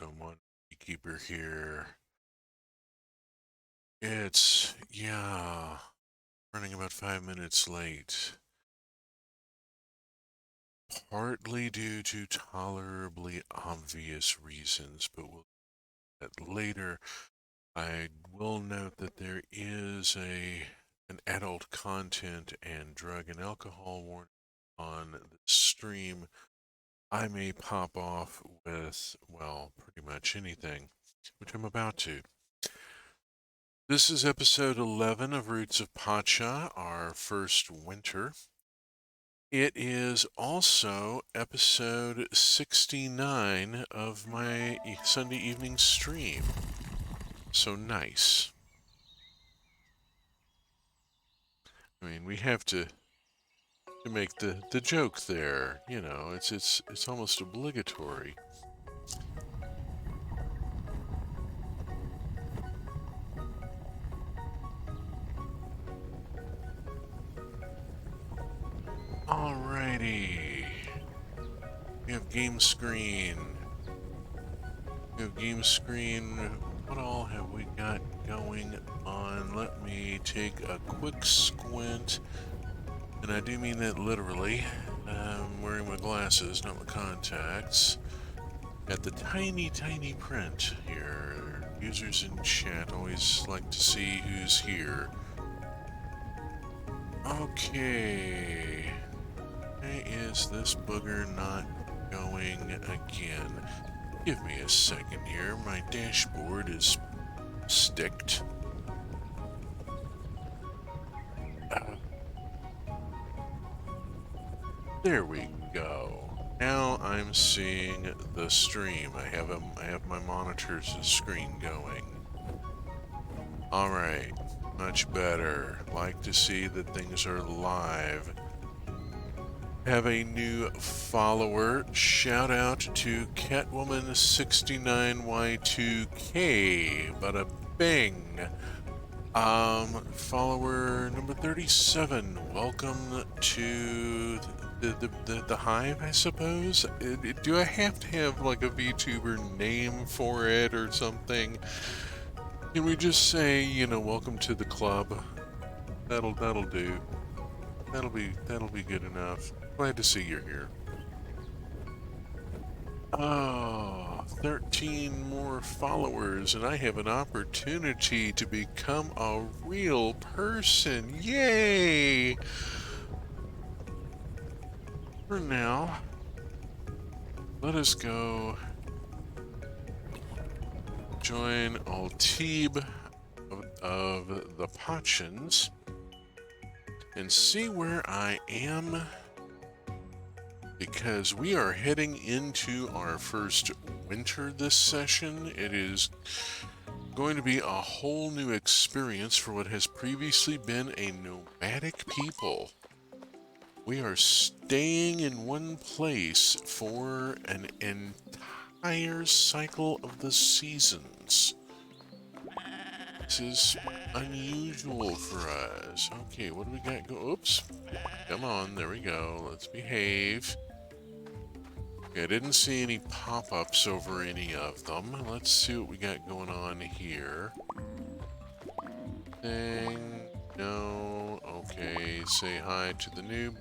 welcome. One beekeeper here. It's running about 5 minutes late. Partly due to tolerably obvious reasons, but we'll do that later. I will note that there is an adult content and drug and alcohol warning on the stream. I may pop off with, well, pretty much anything, which I'm about to. This is episode 11 of Roots of Pacha, our first winter. It is also episode 69 of my Sunday evening stream. So nice. I mean, we have to make the joke there. You know, it's almost obligatory. Alrighty. We have game screen. What all have we got going on? Let me take a quick squint. And I do mean that literally. I'm wearing my glasses, not my contacts. Got the tiny print here. Users in chat always like to see who's here. Okay. Why is this booger not going again? Give me a second here. My dashboard is sticked. There we go. Now I'm seeing the stream. I have my monitor's screen going. All right, much better. Like to see that things are live. Have a new follower. Shout out to Catwoman69Y2K. Bada bing. Follower number 37. Welcome to the hive, I suppose. Do I have to have like a VTuber name for it or something? Can we just say, welcome to the club? That'll do. That'll be good enough. Glad to see you're here. Oh, 13 more followers, and I have an opportunity to become a real person. Yay! For now, let us go join Altib of the Pachans and see where I am, because we are heading into our first winter this session. It is going to be a whole new experience for what has previously been a nomadic people. We are staying in one place for an entire cycle of the seasons. This is unusual for us. Okay, what do we got go? Oops. Come on, there we go. Let's behave. Okay, I didn't see any pop-ups over any of them. Let's see what we got going on here. Thing. No. Okay, say hi to the new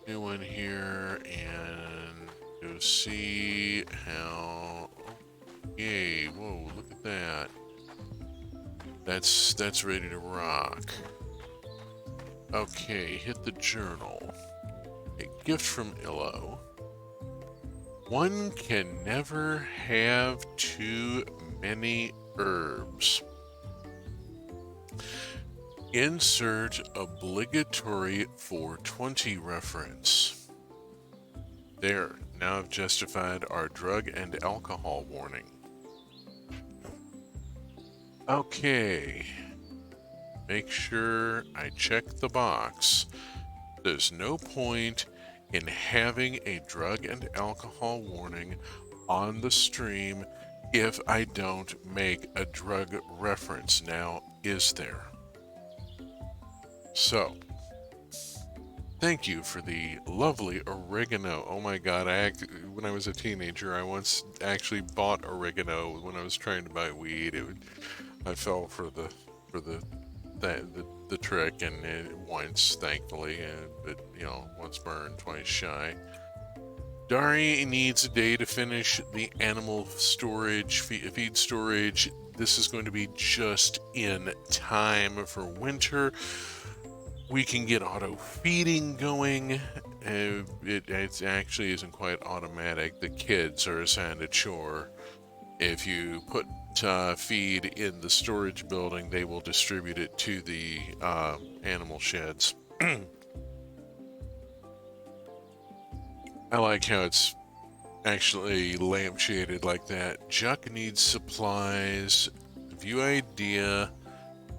one here and go see how. Yay, whoa, look at that. That's ready to rock. Okay, hit the journal. A gift from Illo. One can never have too many herbs. Insert obligatory 420 reference. There, now I've justified our drug and alcohol warning. Okay. Make sure I check the box. There's no point in having a drug and alcohol warning on the stream if I don't make a drug reference. Now, is there? So, thank you for the lovely oregano. Oh my god, when I was a teenager, I once actually bought oregano when I was trying to buy weed. I fell for the trick, and once, thankfully, but you know, once burned, twice shy. Dari needs a day to finish the animal storage, feed storage. This is going to be just in time for winter. We can get auto feeding going. It actually isn't quite automatic. The kids are assigned a chore. If you put feed in the storage building, they will distribute it to the animal sheds. I like how it's actually lampshaded like that. Juck needs supplies. View idea.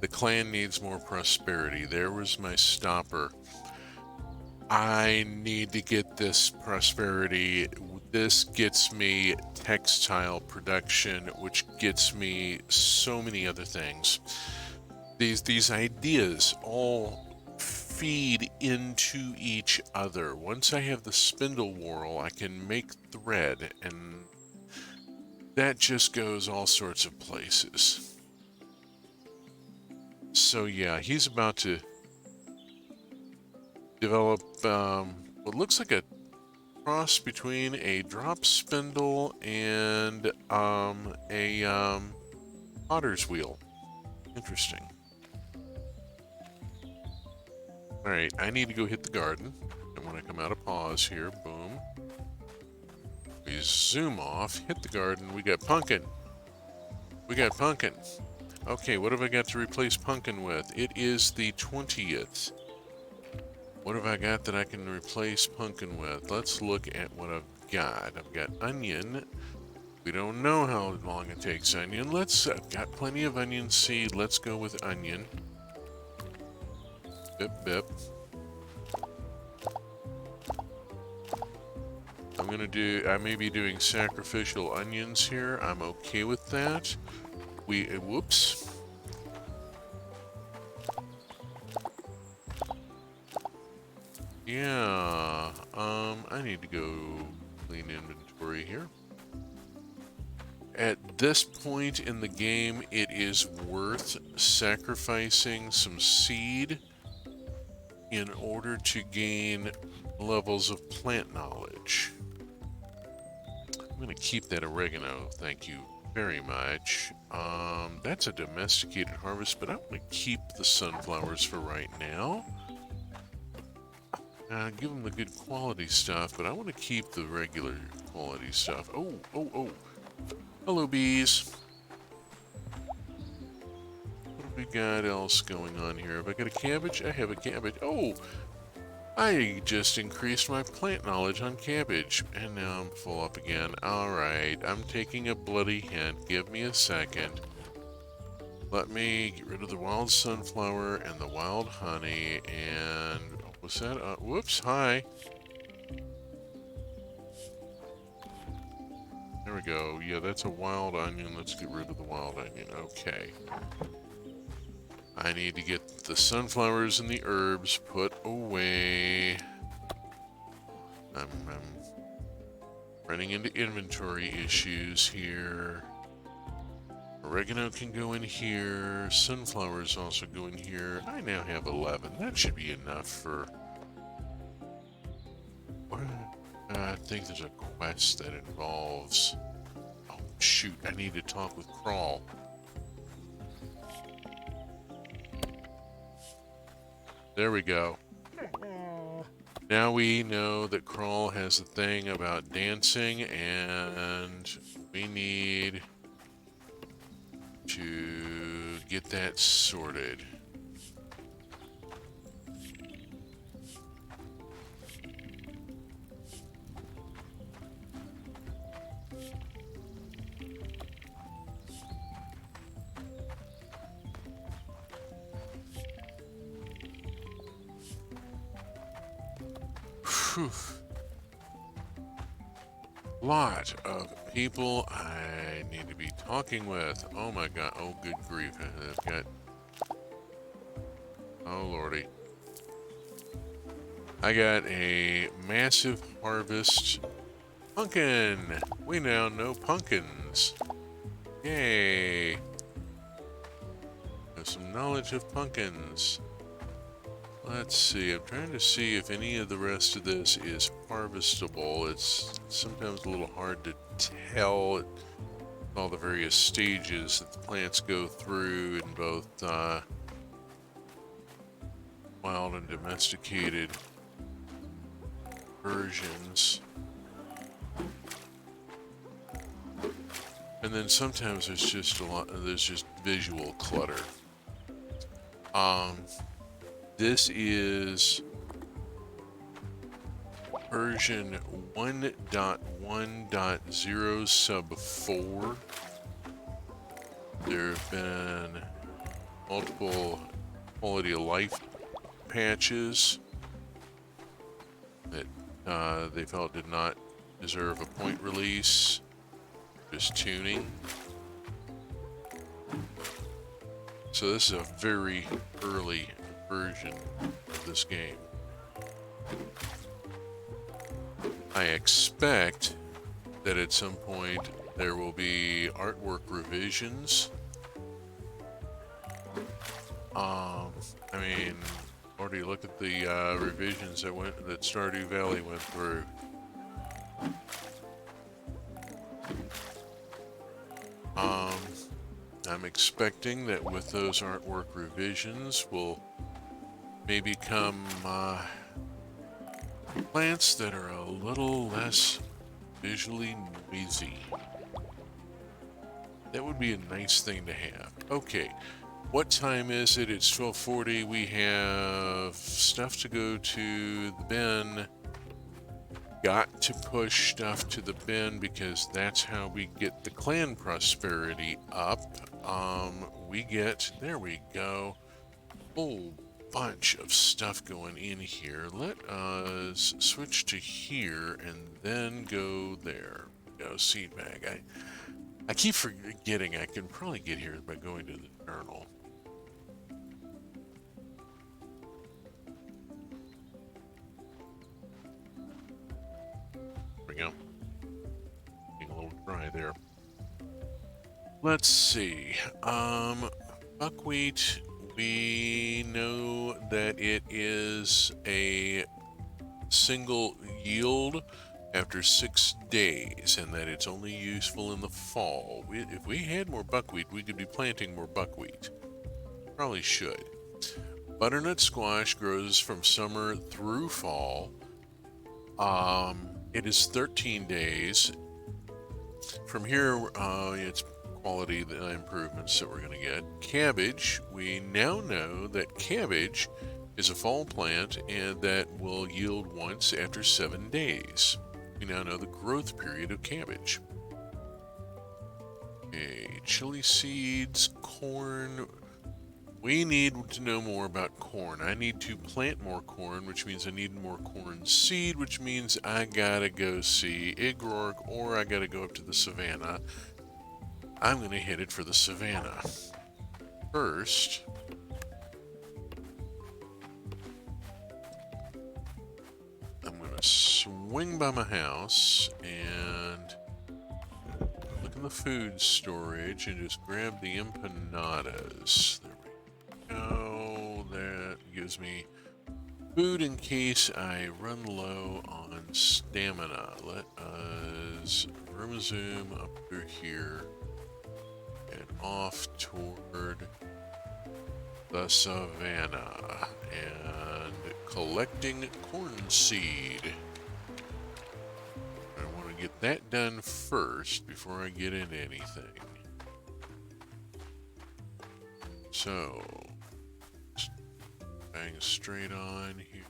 The clan needs more prosperity. There was my stopper. I need to get this prosperity. This gets me textile production, which gets me so many other things. These ideas all feed into each other. Once I have the spindle whorl, I can make thread, and that just goes all sorts of places. So yeah, he's about to develop what looks like a cross between a drop spindle and a potter's wheel. Interesting. Alright, I need to go hit the garden. And when I come out of pause here, boom. We zoom off, hit the garden. We got pumpkin. We got pumpkin. Okay, what have I got to replace pumpkin with? It is the 20th. What have I got that I can replace pumpkin with? Let's look at what I've got. I've got onion. We don't know how long it takes onion. I've got plenty of onion seed. Let's go with onion. Bip, bip. I may be doing sacrificial onions here. I'm okay with that. Whoops. Yeah, I need to go clean inventory here. At this point in the game, it is worth sacrificing some seed in order to gain levels of plant knowledge. I'm going to keep that oregano, thank you very much. That's a domesticated harvest, but I want to keep the sunflowers for right now. Give them the good quality stuff, but I want to keep the regular quality stuff. Oh. Hello, bees. What have we got else going on here? Have I got a cabbage? I have a cabbage. Oh! I just increased my plant knowledge on cabbage, and now I'm full up again. Alright, I'm taking a bloody hint. Give me a second. Let me get rid of the wild sunflower and the wild honey, and... what's that? Whoops, hi. There we go. Yeah, that's a wild onion. Let's get rid of the wild onion. Okay. I need to get the sunflowers and the herbs put away. I'm running into inventory issues here. Oregano can go in here. Sunflowers also go in here. I now have 11. That should be enough for... I think there's a quest that involves... oh, shoot. I need to talk with Crawl. There we go. Now we know that Crawl has a thing about dancing, and we need to get that sorted. Whew. Lot of people I need to be talking with. Oh my god. Oh, good grief. I've got... oh, lordy. I got a massive harvest pumpkin. We now know pumpkins. Yay. Have some knowledge of pumpkins. Let's see, I'm trying to see if any of the rest of this is harvestable. It's sometimes a little hard to tell all the various stages that the plants go through in both wild and domesticated versions. And then sometimes there's just visual clutter. This is version 1.1.0 sub 4. There have been multiple quality of life patches that they felt did not deserve a point release, just tuning. So this is a very early version of this game. I expect that at some point there will be artwork revisions. I mean, already look at the revisions that Stardew Valley went through. I'm expecting that with those artwork revisions will maybe come plants that are a little less visually noisy. That would be a nice thing to have. Okay, what time is it? It's 12:40. We have stuff to go to the bin. Got to push stuff to the bin because that's how we get the clan prosperity up. There we go, whole bunch of stuff going in here. Let us switch to here and then go there. Go seed bag. I keep forgetting I can probably get here by going to the journal. There we go. Getting a little dry there. Let's see. Buckwheat, we know that it is a single yield after 6 days and that it's only useful in the fall. If we had more buckwheat, we could be planting more buckwheat. Probably should. Butternut squash grows from summer through fall. It is 13 days. From here, it's quality improvements that we're going to get. Cabbage, we now know that cabbage is a fall plant and that will yield once after 7 days. We now know the growth period of cabbage. Okay, chili seeds, corn. We need to know more about corn. I need to plant more corn, which means I need more corn seed, which means I gotta go see Igrork or I gotta go up to the savannah. I'm gonna hit it for the savannah. First, I'm gonna swing by my house and look in the food storage and just grab the empanadas. There we go. That gives me food in case I run low on stamina. Let us zoom up through here and off toward the savannah and collecting corn seed. I want to get that done first before I get into anything. So, bang straight on here.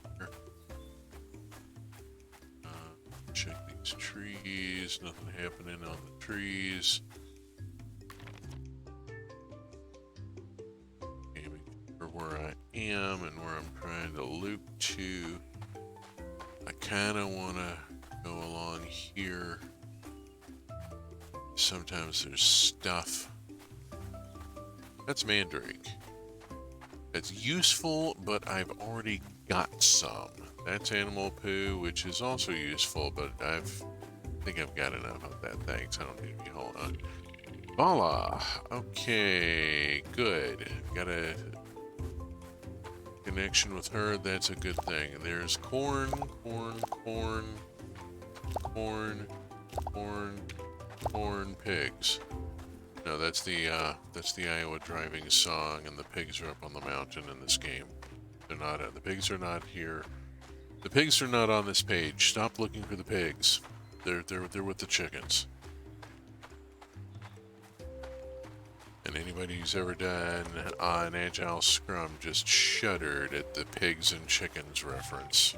Check these trees, nothing happening on the trees. Where I am and where I'm trying to loop to. I kind of want to go along here. Sometimes there's stuff. That's mandrake. That's useful, but I've already got some. That's animal poo, which is also useful, but I think I've got enough of that. Thanks. I don't need to be hold on. Voila. Okay, good. Got a connection with her. That's a good thing. There's corn, corn, corn, corn, corn, corn, pigs. No, that's the Iowa driving song, and the pigs are up on the mountain in this game. They're not. The pigs are not here. The pigs are not on this page. Stop looking for the pigs. They're with the chickens. And anybody who's ever done an Agile Scrum just shuddered at the pigs and chickens reference.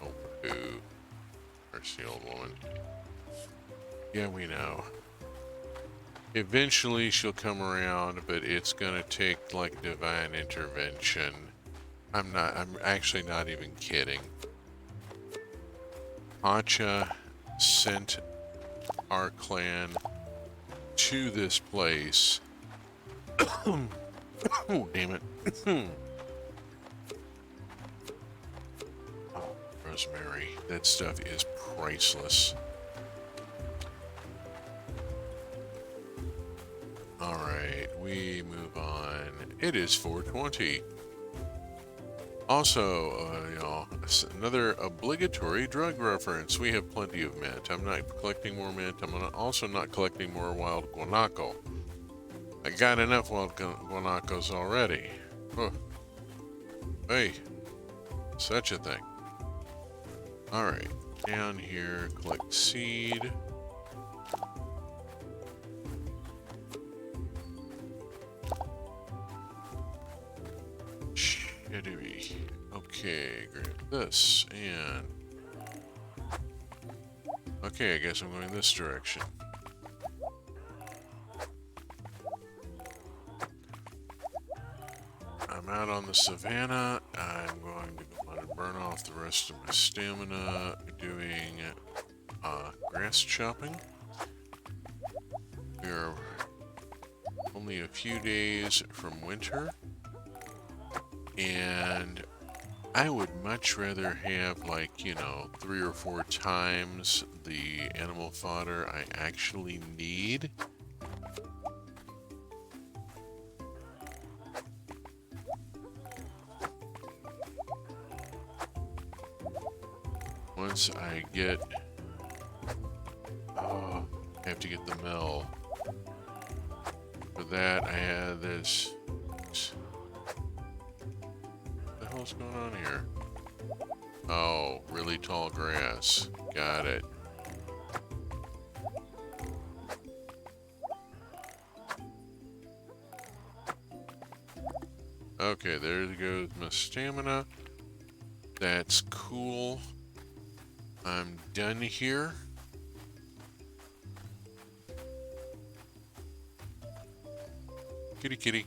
Oh, boo. Mercy, old woman. Yeah, we know. Eventually she'll come around, but it's gonna take like divine intervention. I'm actually not even kidding. Pacha sent our clan to this place. Oh, damn it. Oh, rosemary. That stuff is priceless. Alright, we move on. It is 4:20. Also, y'all, another obligatory drug reference. We have plenty of mint. I'm not collecting more mint. I'm also not collecting more wild guanaco. I got enough wild guanacos already. Oh. Hey, such a thing. Alright, down here, collect seed. Okay, grab this, and... Okay, I guess I'm going this direction. I'm out on the savannah. I'm going to burn off the rest of my stamina doing grass chopping. We are only a few days from winter, and I would much rather have, like, you know, 3 or 4 times the animal fodder I actually need. Once I get... Oh, I have to get the mill. For that, I had this... What the hell's going on here? Oh, really tall grass. Got it. Okay, there goes my stamina. That's cool. I'm done here. Kitty kitty.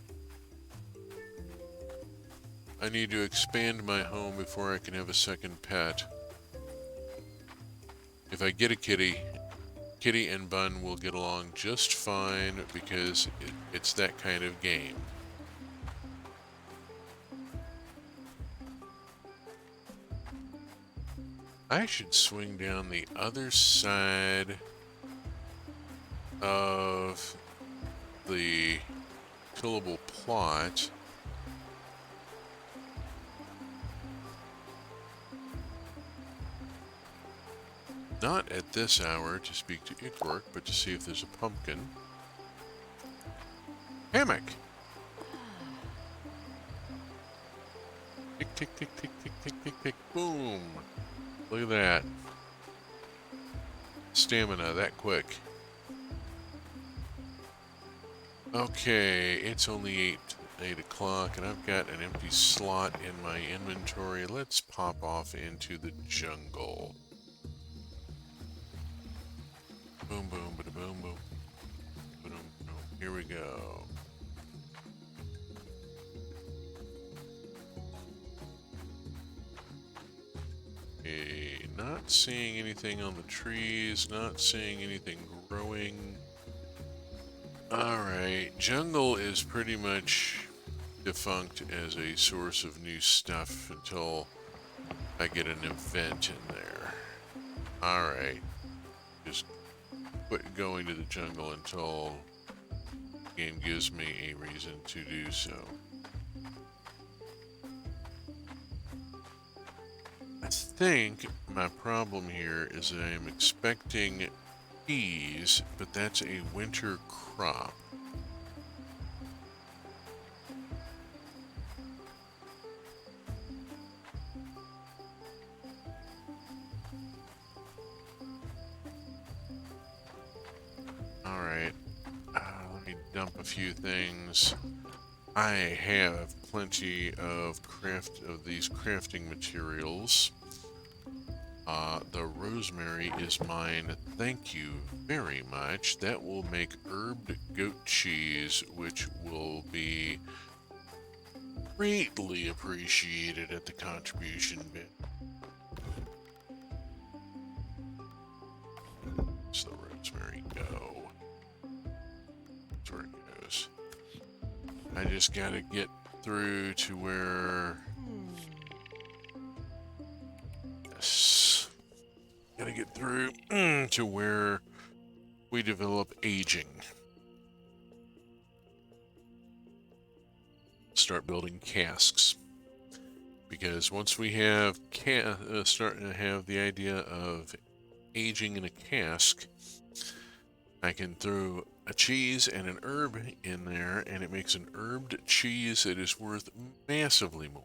I need to expand my home before I can have a second pet. If I get a kitty, Kitty and Bun will get along just fine because it's that kind of game. I should swing down the other side of the tillable plot. Not at this hour to speak to Ickwork, but to see if there's a pumpkin. Hammock! Tick, tick, tick, tick, tick, tick, tick, tick, boom! Look at that. Stamina that quick. Okay, it's only 8 o'clock, and I've got an empty slot in my inventory. Let's pop off into the jungle. Boom, boom, bada boom, boom. Boom, boom. Here we go. Okay, not seeing anything on the trees, not seeing anything growing. Alright, jungle is pretty much defunct as a source of new stuff until I get an event in there. Alright. Just quit going to the jungle until the game gives me a reason to do so. I think my problem here is that I'm expecting peas, but that's a winter crop. Alright, let me dump a few things. I have plenty of these crafting materials. The rosemary is mine. Thank you very much. That will make herbed goat cheese, which will be greatly appreciated at the contribution bin. Where's the rosemary go? That's where it goes. I just gotta get through to where... Yes. Gotta get through to where we develop aging. Start building casks. Because once we have starting to have the idea of aging in a cask, I can throw a cheese and an herb in there, and it makes an herbed cheese that is worth massively more.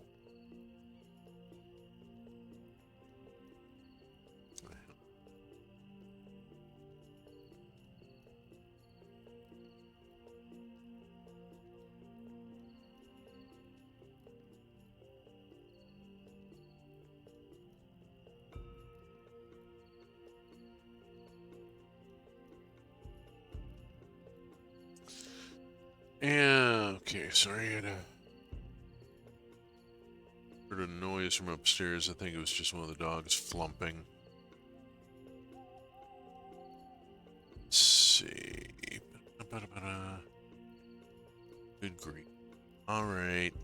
Yeah, okay, sorry, I had heard a noise from upstairs. I think it was just one of the dogs flumping. Let's see. Good grief. Alright.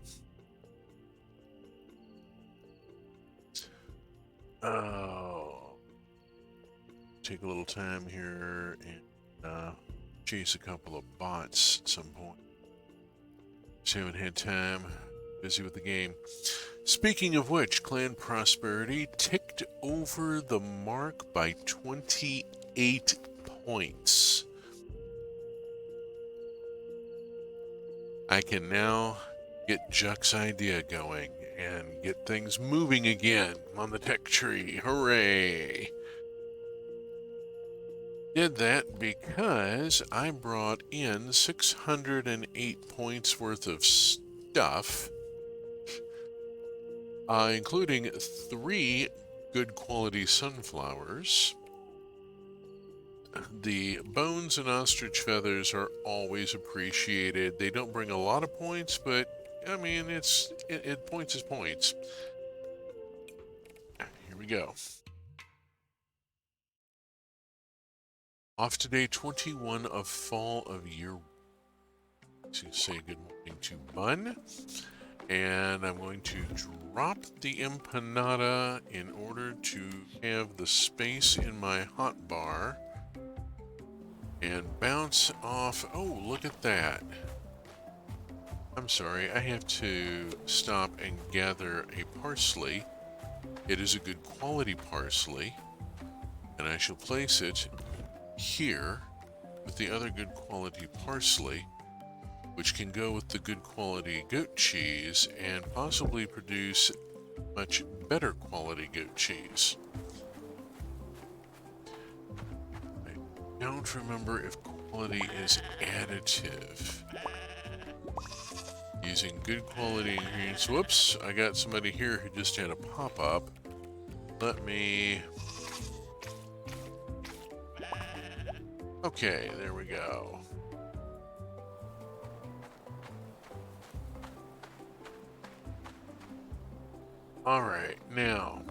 Oh. Take a little time here and chase a couple of bots at some point. Just haven't had time. Busy with the game. Speaking of which, clan prosperity ticked over the mark by 28 points. I can now get Juck's idea going and get things moving again on the tech tree. Hooray! Did that because I brought in 608 points worth of stuff, including 3 good quality sunflowers. The bones and ostrich feathers are always appreciated. They don't bring a lot of points, but I mean, points is points. Here we go. Off to day 21 of fall of year. To say good morning to Bun. And I'm going to drop the empanada in order to have the space in my hotbar. And bounce off. Oh, look at that. I'm sorry, I have to stop and gather a parsley. It is a good quality parsley. And I shall place it here with the other good quality parsley, which can go with the good quality goat cheese and possibly produce much better quality goat cheese. I don't remember if quality is additive. Using good quality ingredients. Whoops, I got somebody here who just had a pop-up. Let me... Okay, there we go. Alright, now,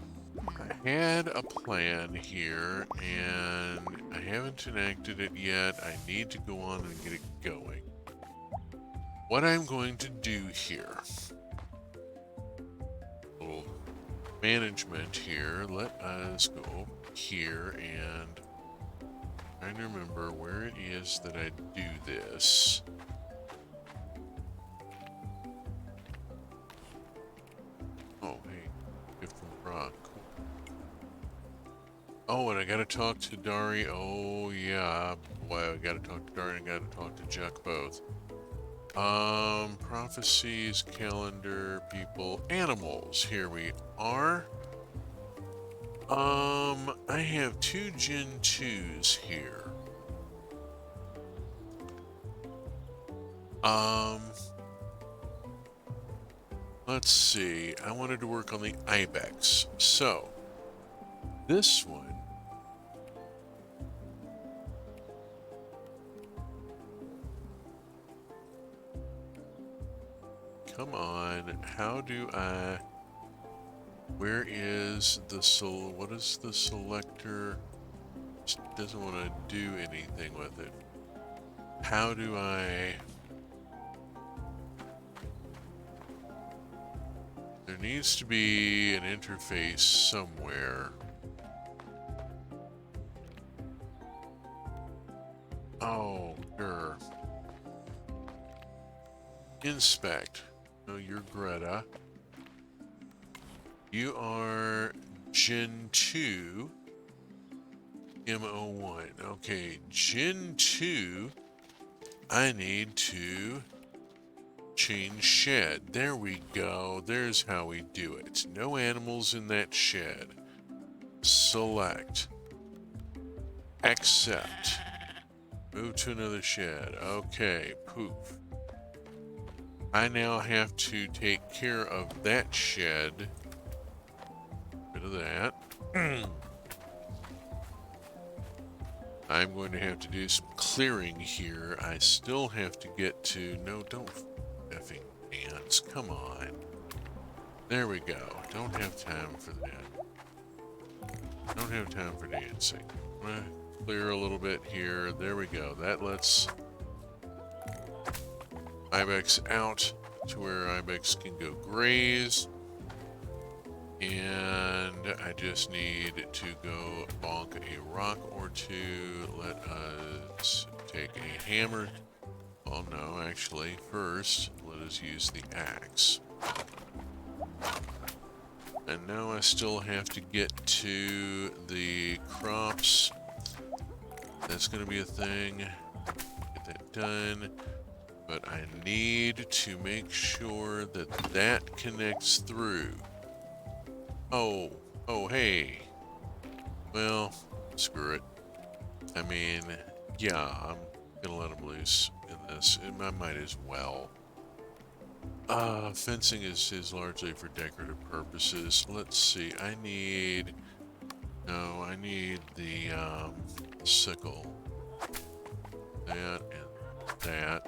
I had a plan here, and I haven't enacted it yet. I need to go on and get it going. what I'm going to do here, little management here, let us go over here and trying to remember where it is that I do this. Oh, hey, gift from Brock. Cool. Oh, and I gotta talk to Dari. Oh, yeah. Boy, I gotta talk to Dari and I gotta talk to Jack both. Prophecies, calendar, people, animals. Here we are. I have 2 Gen 2s here. Let's see. I wanted to work on the ibex. So, this one. Come on. How do I... Where is the what is the selector? Just doesn't want to do anything with it. How do I... There needs to be an interface somewhere. Oh, sure. Inspect. No, you're Greta. You are Gen 2 ep011. Okay, Gen 2, I need to change shed. There we go. There's how we do it. No animals in that shed. Select. Accept. Move to another shed. Okay, poof. I now have to take care of that shed. Rid of that. I'm going to have to do some clearing here. I still have to get to... No, don't effing dance. Come on. There we go. Don't have time for that. Don't have time for dancing. I'm going to clear a little bit here. There we go. That lets ibex out to where ibex can go graze. And I just need to go bonk a rock or two. Let us take a hammer. Oh no, actually, first, let us use the axe. And now I still have to get to the crops. That's going to be a thing. Get that done. But I need to make sure that that connects through. Oh, hey. Well, screw it. I mean, yeah, I'm gonna let him loose in this. I might as well. Fencing is largely for decorative purposes. Let's see, I need the, sickle. That and that.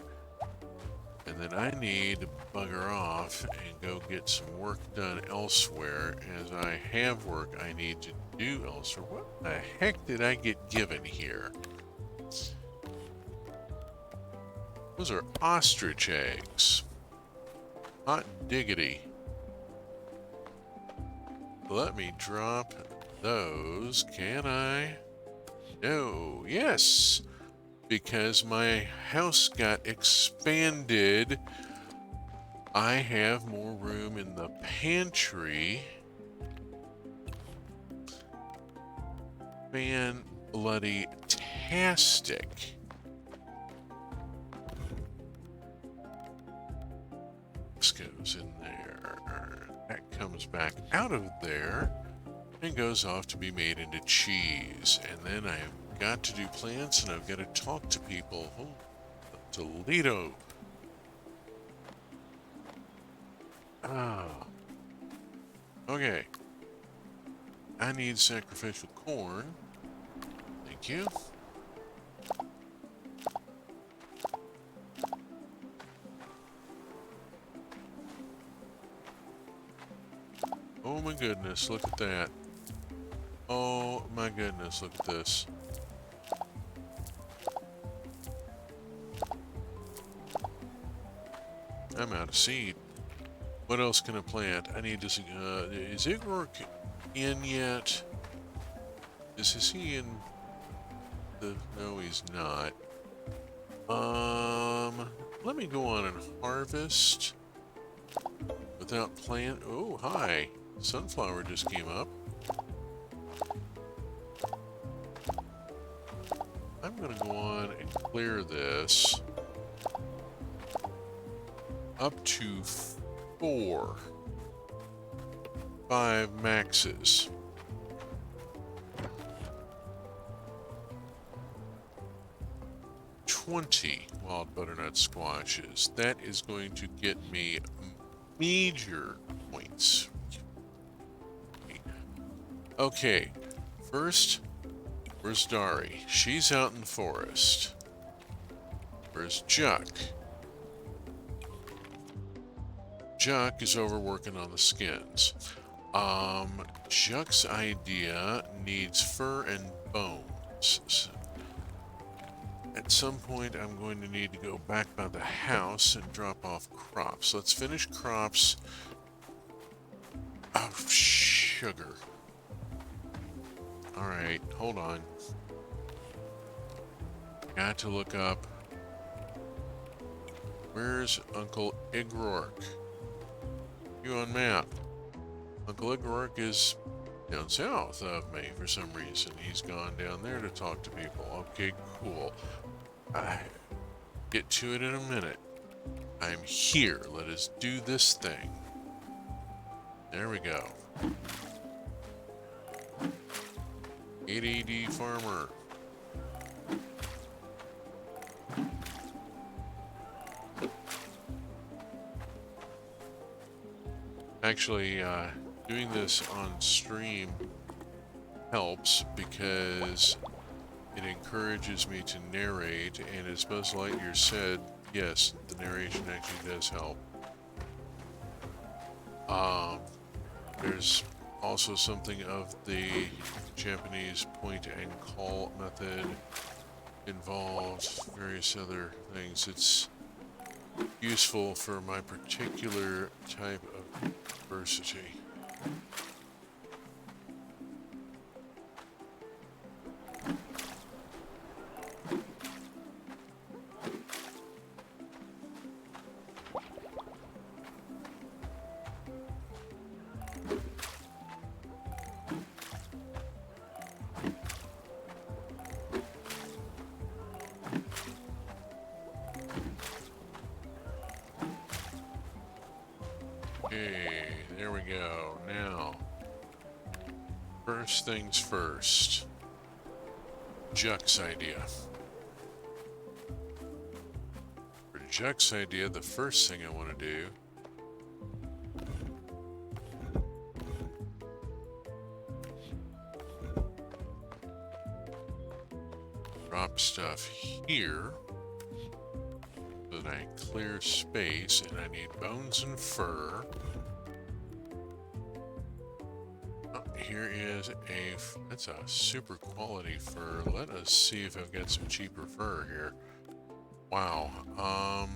And then I need to bugger off and go get some work done elsewhere, as I have work I need to do elsewhere. What the heck did I get given here? Those are ostrich eggs. Hot diggity. Let me drop those, can I? No, yes! Because my house got expanded, I have more room in the pantry. Fan-bloody-tastic. This goes in there. That comes back out of there and goes off to be made into cheese. And then I have got to do plants, and I've got to talk to people. Oh, Toledo. Ah. Okay. I need sacrificial corn. Thank you. Oh my goodness, look at that. Oh my goodness, look at this. I'm out of seed. What else can I plant? I need to see, is Igor in yet? Is he in the, no he's not. Let me go on and harvest without plant. Oh, hi. Sunflower just came up. I'm gonna go on and clear this up to 5 maxes. 20 wild butternut squashes. That is going to get me major points. Okay, first, where's Dari? She's out in the forest. Where's Juck? Juck is over working on the skins. Juck's idea needs fur and bones. At some point, I'm going to need to go back by the house and drop off crops. Let's finish crops. Oh, sugar. Alright, hold on. Got to look up. Where's Uncle Igrork? You on map. Uncle Igrork is down south of me for some reason. He's gone down there to talk to people. Okay, cool. Get to it in a minute. I'm here. Let us do this thing. There we go. 8AD farmer. Actually, doing this on stream helps because it encourages me to narrate, and as Buzz Lightyear said, yes, the narration actually does help. There's also something of the Japanese point and call method involved, various other things. It's useful for my particular type of diversity. Okay, there we go. Now, first things first. Juck's idea. For Juck's idea, the first thing I want to do drop stuff here so that I clear space, and I need bones and fur. Here is that's a super quality fur. Let us see if I've got some cheaper fur here. Wow. How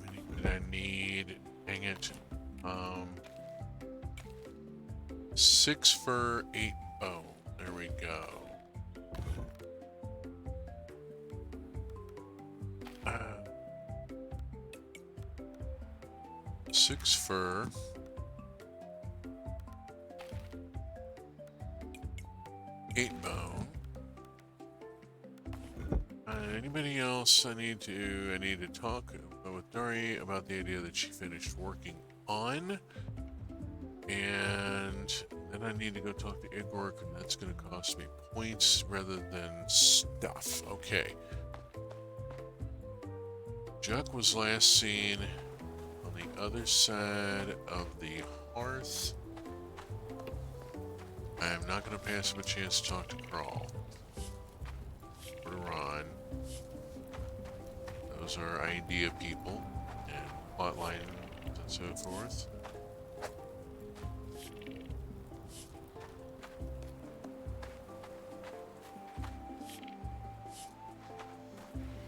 many did I need? Dang it. 6 fur, 8 bone. There we go. 6 fur. 8 bone. Anybody else I need to talk with Dari about the idea that she finished working on. And then I need to go talk to Igor, and that's going to cost me points rather than stuff. Okay. Juck was last seen on the other side of the hearth. I am not going to pass him a chance to talk to Crawl or to Ron. Those are idea people and plotline and so forth.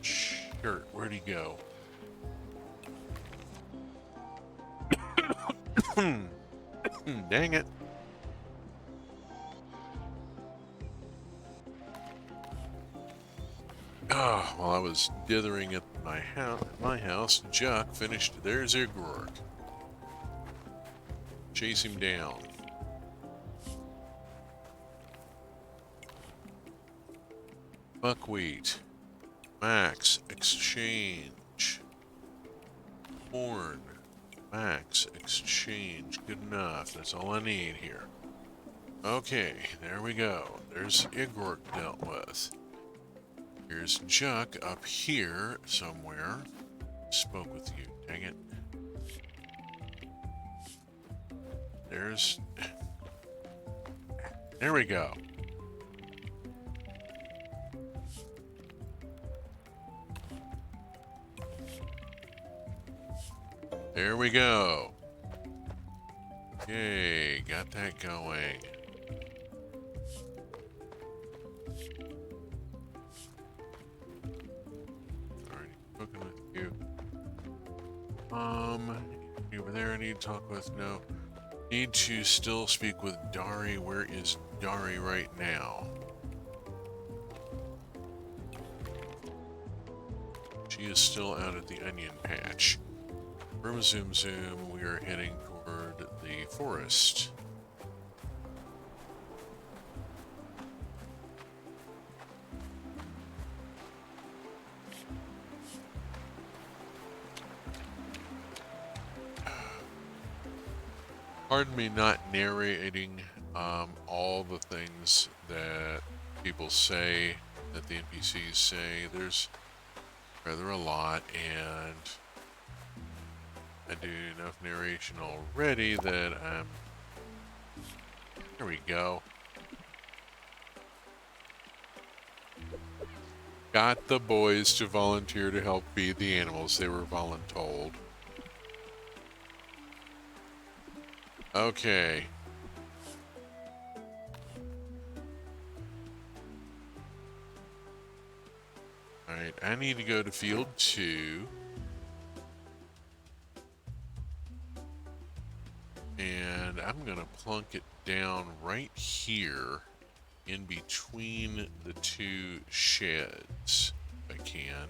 Shirt, where'd he go? Dang it. Oh, while I was dithering at my house, Juck finished. There's Igorg. Chase him down. Buckwheat. Max. Exchange. Corn. Max. Exchange. Good enough. That's all I need here. Okay, there we go. There's Igorg dealt with. Here's Juck up here somewhere. Spoke with you. Dang it. There we go. There we go. Yay, got that going. Alright, spoken with you. Over there I need to talk with, no. Need to still speak with Dari. Where is Dari right now? She is still out at the onion patch. From Zoom Zoom, we are heading toward the forest. Pardon me not narrating all the things that people say, that the NPCs say. There's rather a lot, and I do enough narration already that I'm... There we go. Got the boys to volunteer to help feed the animals. They were voluntold. Okay. Alright, I need to go to field 2. And I'm gonna plunk it down right here in between the 2 sheds, if I can.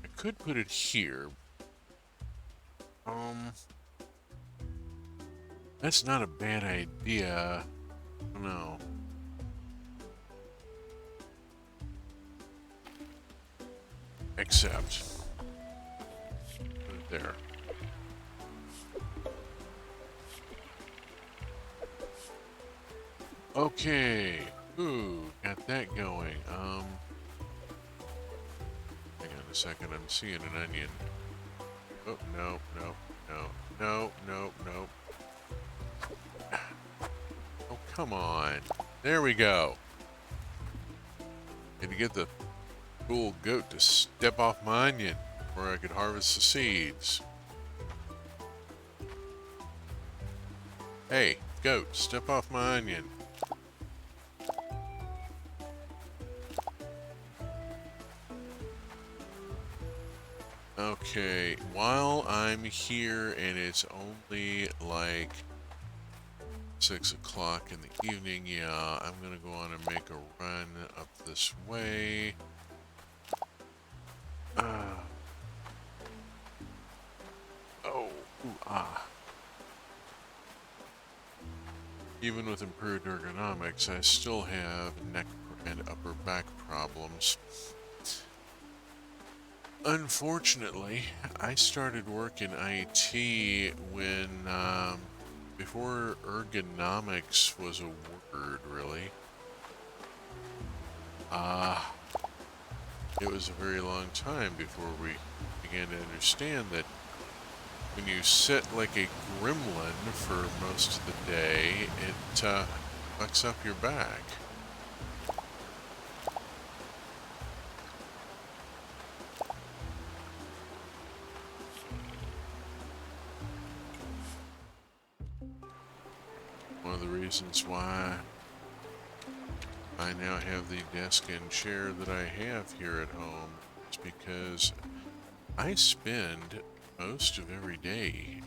I could put it here. That's not a bad idea. I don't know. Except, put it there. Okay. Ooh, got that going. Hang on a second. I'm seeing an onion. Oh, no, no, no, no, no, no. Oh, come on. There we go. Need to get the cool goat to step off my onion where I could harvest the seeds. Hey, goat, step off my onion. Okay, while I'm here and it's only like 6 o'clock in the evening, yeah, I'm gonna go on and make a run up this way. Even with improved ergonomics, I still have neck and upper back problems. Unfortunately, I started work in IT when, before ergonomics was a word, really. It was a very long time before we began to understand that when you sit like a gremlin for most of the day, it fucks up your back. One of the reasons why I now have the desk and chair that I have here at home is because I spend most of every day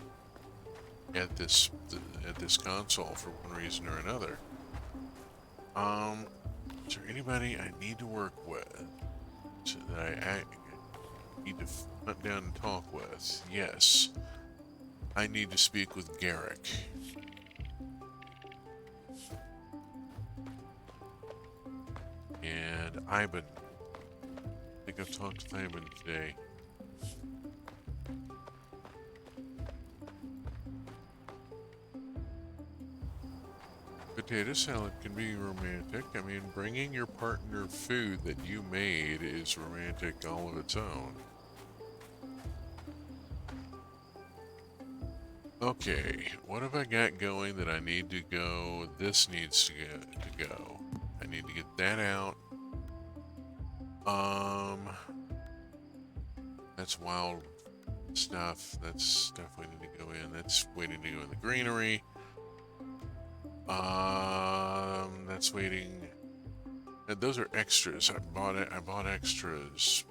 at this console for one reason or another. Is there anybody I need to work with that I need to hunt down and talk with? Yes, I need to speak with Garrick. And Ivan. I think I've talked to Ivan today. Potato salad can be romantic. I mean, bringing your partner food that you made is romantic all of its own. Okay, what have I got going that I need to go? This needs to go. I need to get that out. That's wild stuff. That's stuff we need to go in. That's waiting to go in the greenery. That's waiting. And those are extras. I bought it. I bought extras.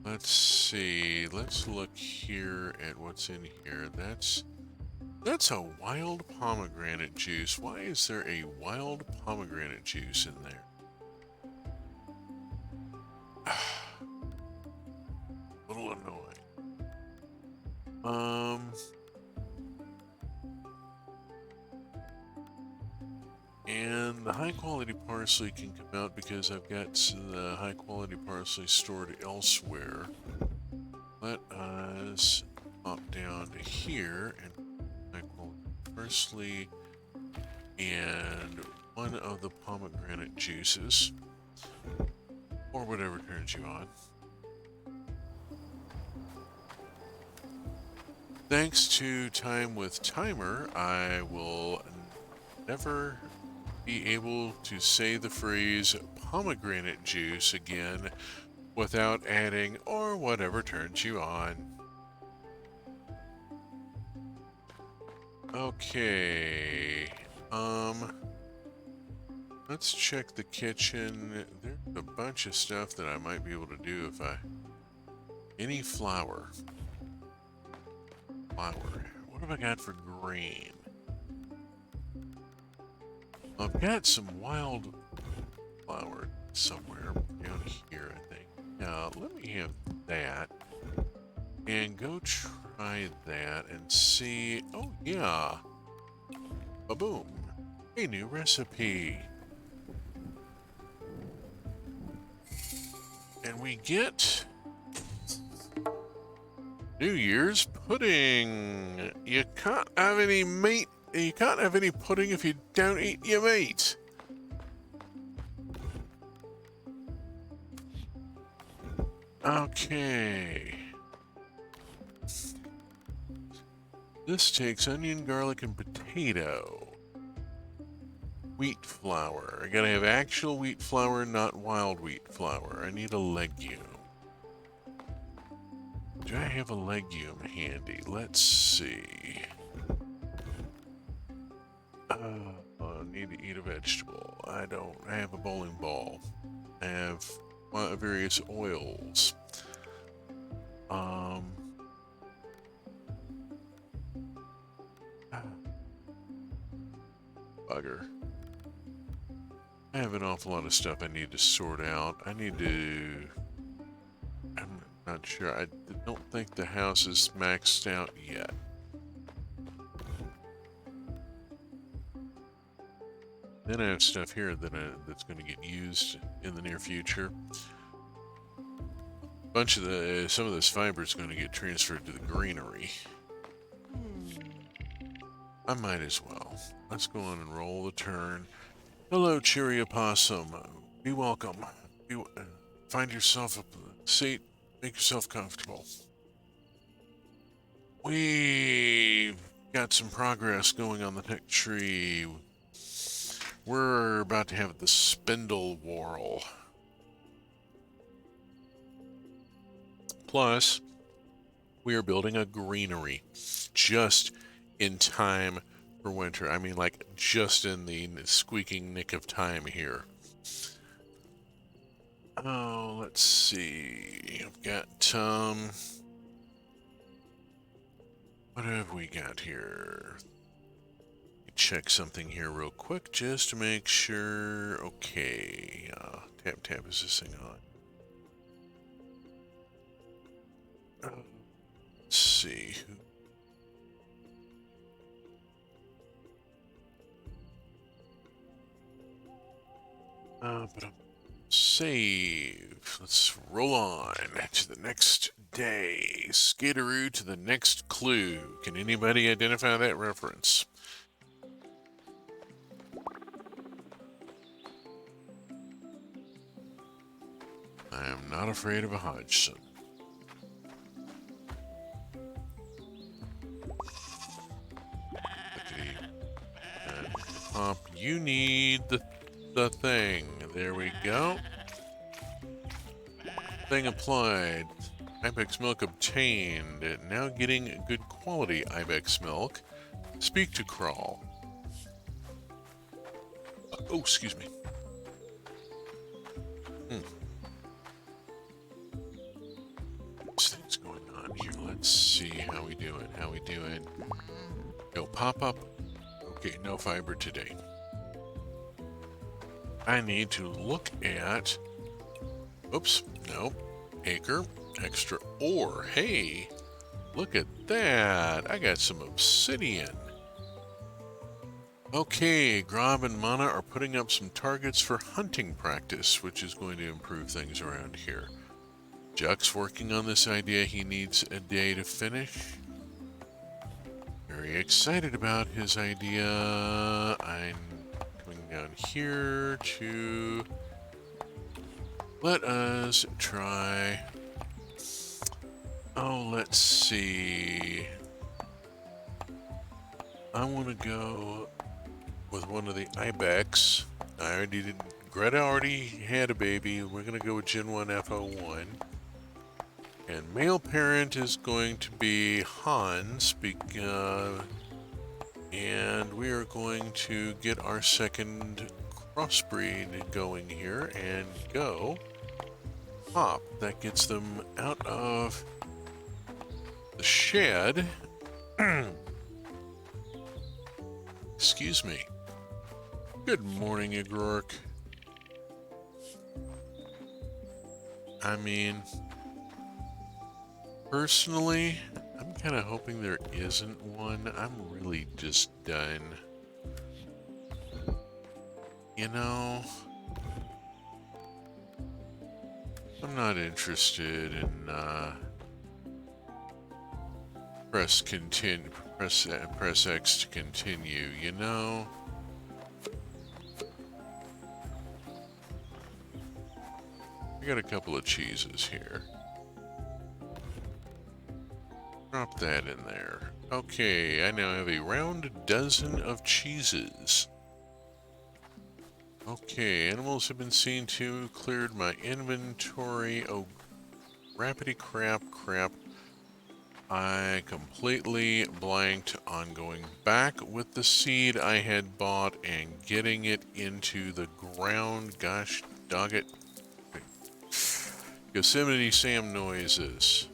Let's see. Let's look here at what's in here. That's a wild pomegranate juice. Why is there a wild pomegranate juice in there? A little annoying. And the high quality parsley can come out because I've got the high quality parsley stored elsewhere. Let us pop down to here and high quality parsley and one of the pomegranate juices, or whatever turns you on. Thanks to Time with Timer, I will never be able to say the phrase pomegranate juice again without adding or whatever turns you on. Okay. Let's check the kitchen. There's a bunch of stuff that I might be able to do if I... Any flour. What have I got for grain? I've got some wild flour somewhere down here, I think. Now, let me have that. And go try that and see... Oh, yeah. Ba-boom. A new recipe. And we get... New Year's pudding. You can't have any meat. You can't have any pudding if you don't eat your meat. Okay. This takes onion, garlic, and potato. Wheat flour. I gotta have actual wheat flour, not wild wheat flour. I need a legume. Do I have a legume handy? Let's see. I need to eat a vegetable. I don't. I have a bowling ball. I have various oils. Bugger. I have an awful lot of stuff I need to sort out. I'm not sure. I don't think the house is maxed out yet. Then I have stuff here that's going to get used in the near future. Some of this fiber is going to get transferred to the greenery. I might as well. Let's go on and roll the turn. Hello, cheery opossum. Be welcome. Find yourself a seat. Make yourself comfortable. We've got some progress going on the tech tree. We're about to have the spindle whorl. Plus, we are building a greenery just in time for winter. I mean, like, just in the squeaking nick of time here. Oh, let's see. I've got, what have we got here? Check something here real quick just to make sure. Okay, tap, is this thing on? Let's see. But save. Let's roll on to the next day. Skateroo to the next clue. Can anybody identify that reference? I am not afraid of a Hodgson. Pop, you need the thing. There we go. Thing applied. Ibex milk obtained. Now getting good quality Ibex milk. Speak to Crawl. Oh, excuse me. This thing's going on here. Let's see how we do it. No pop-up. Okay, no fiber today. I need to look at... Oops, no. Acre, extra ore. Hey, look at that. I got some obsidian. Okay, Grob and Mana are putting up some targets for hunting practice, which is going to improve things around here. Juck's working on this idea. He needs a day to finish. Very excited about his idea. I'm coming down here to let us try. Oh, let's see. I want to go with one of the Ibex. I already did. Greta already had a baby. We're going to go with Gen 1 F01. And male parent is going to be Hans, and we are going to get our second crossbreed going here and go Pop. That gets them out of the shed. Excuse me. Good morning, Igrork. I mean... Personally, I'm kind of hoping there isn't one. I'm really just done. You know, I'm not interested in press X to continue. You know. I got a couple of cheeses here. Drop that in there. Okay, I now have a round dozen of cheeses. Okay, animals have been seen to. Cleared my inventory. Oh, rapidy crap. I completely blanked on going back with the seed I had bought and getting it into the ground. Gosh dog it. Yosemite Sam noises.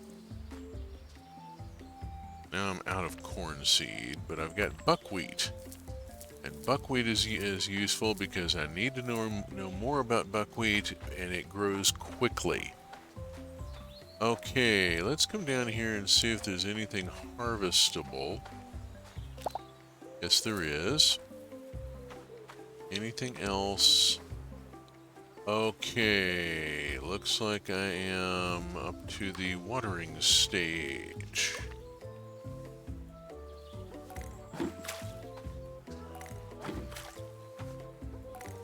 Now I'm out of corn seed, but I've got buckwheat. And buckwheat is useful because I need to know more about buckwheat, and it grows quickly. Okay, let's come down here and see if there's anything harvestable. Yes, there is. Anything else? Okay, looks like I am up to the watering stage.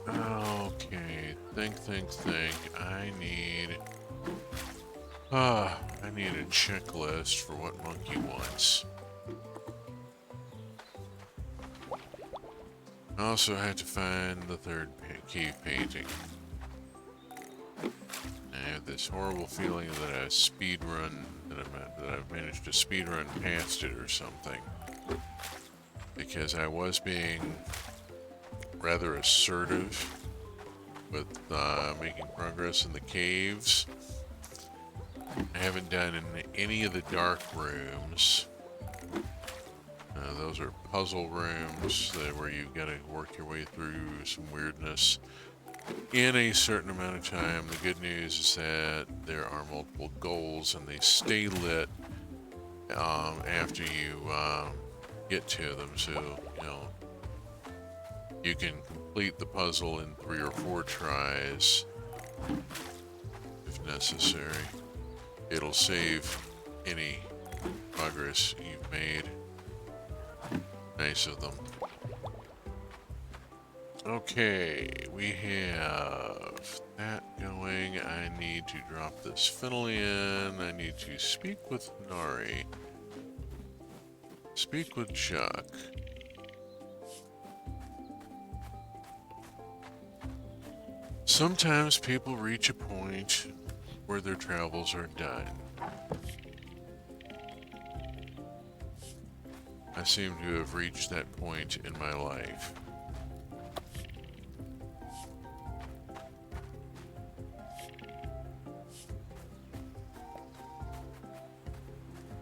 Okay, think. I need a checklist for what Monkey wants. I also had to find the third cave painting. I have this horrible feeling that I've managed to speed run past it or something. Because I was being rather assertive with making progress in the caves. I haven't done in any of the dark rooms. Those are puzzle rooms where you've got to work your way through some weirdness in a certain amount of time. The good news is that there are multiple goals and they stay lit after you get to them. So, you know, you can complete the puzzle in 3 or 4 tries if necessary. It'll save any progress you've made. Nice of them. Okay, we have that going. I need to drop this fennel in. I need to speak with Nari. Speak with Chuck. Sometimes people reach a point where their travels are done. I seem to have reached that point in my life.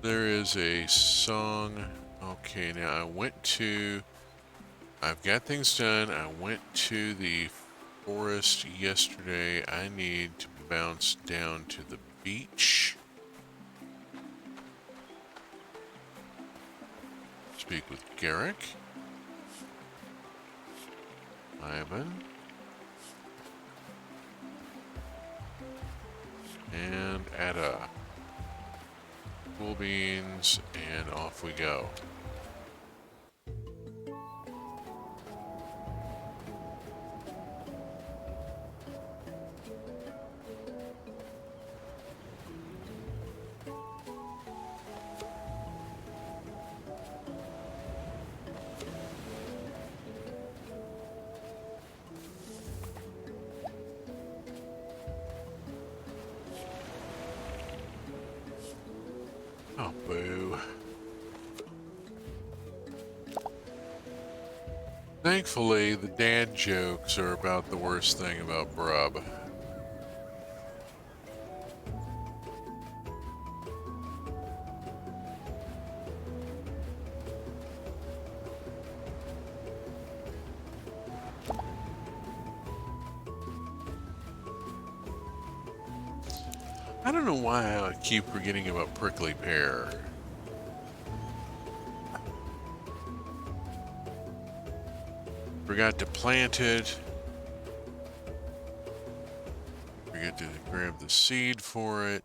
There is a song. Okay, now I've got things done. I went to the forest yesterday. I need to bounce down to the beach. Speak with Garrick. Ivan. And Ada. Cool beans, and off we go. Oh, boo. Thankfully, the dad jokes are about the worst thing about Brub. I don't know why I keep forgetting about Prickly Pear. Forgot to plant it. Forget to grab the seed for it.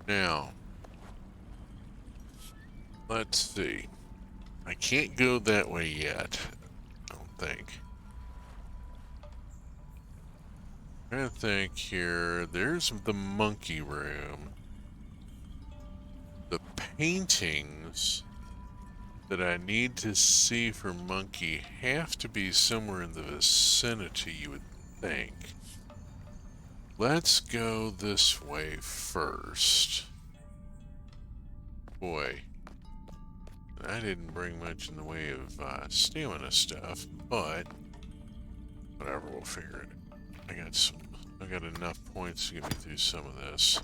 Now, let's see. I can't go that way yet, I don't think. I'm trying to think here. There's the monkey room. The paintings that I need to see for monkey have to be somewhere in the vicinity, you would think. Let's go this way first. Boy, I didn't bring much in the way of stamina stuff, but whatever, we'll figure it. I got enough points to get me through some of this.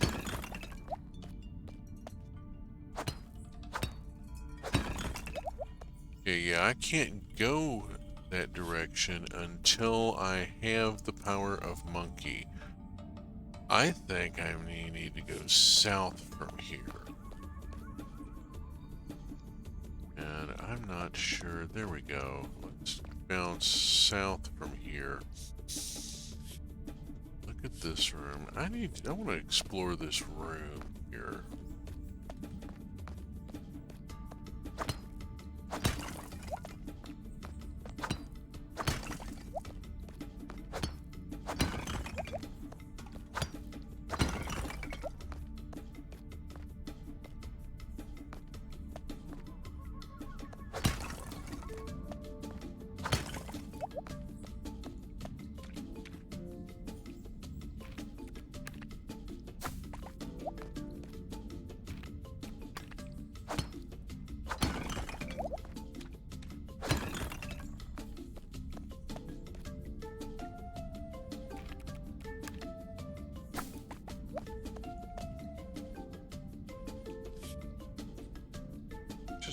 Okay, yeah, I can't go that direction until I have the power of monkey. I think I need to go south from here. And I'm not sure. There we go. Let's bounce south from here. Look at this room. I want to explore this room here.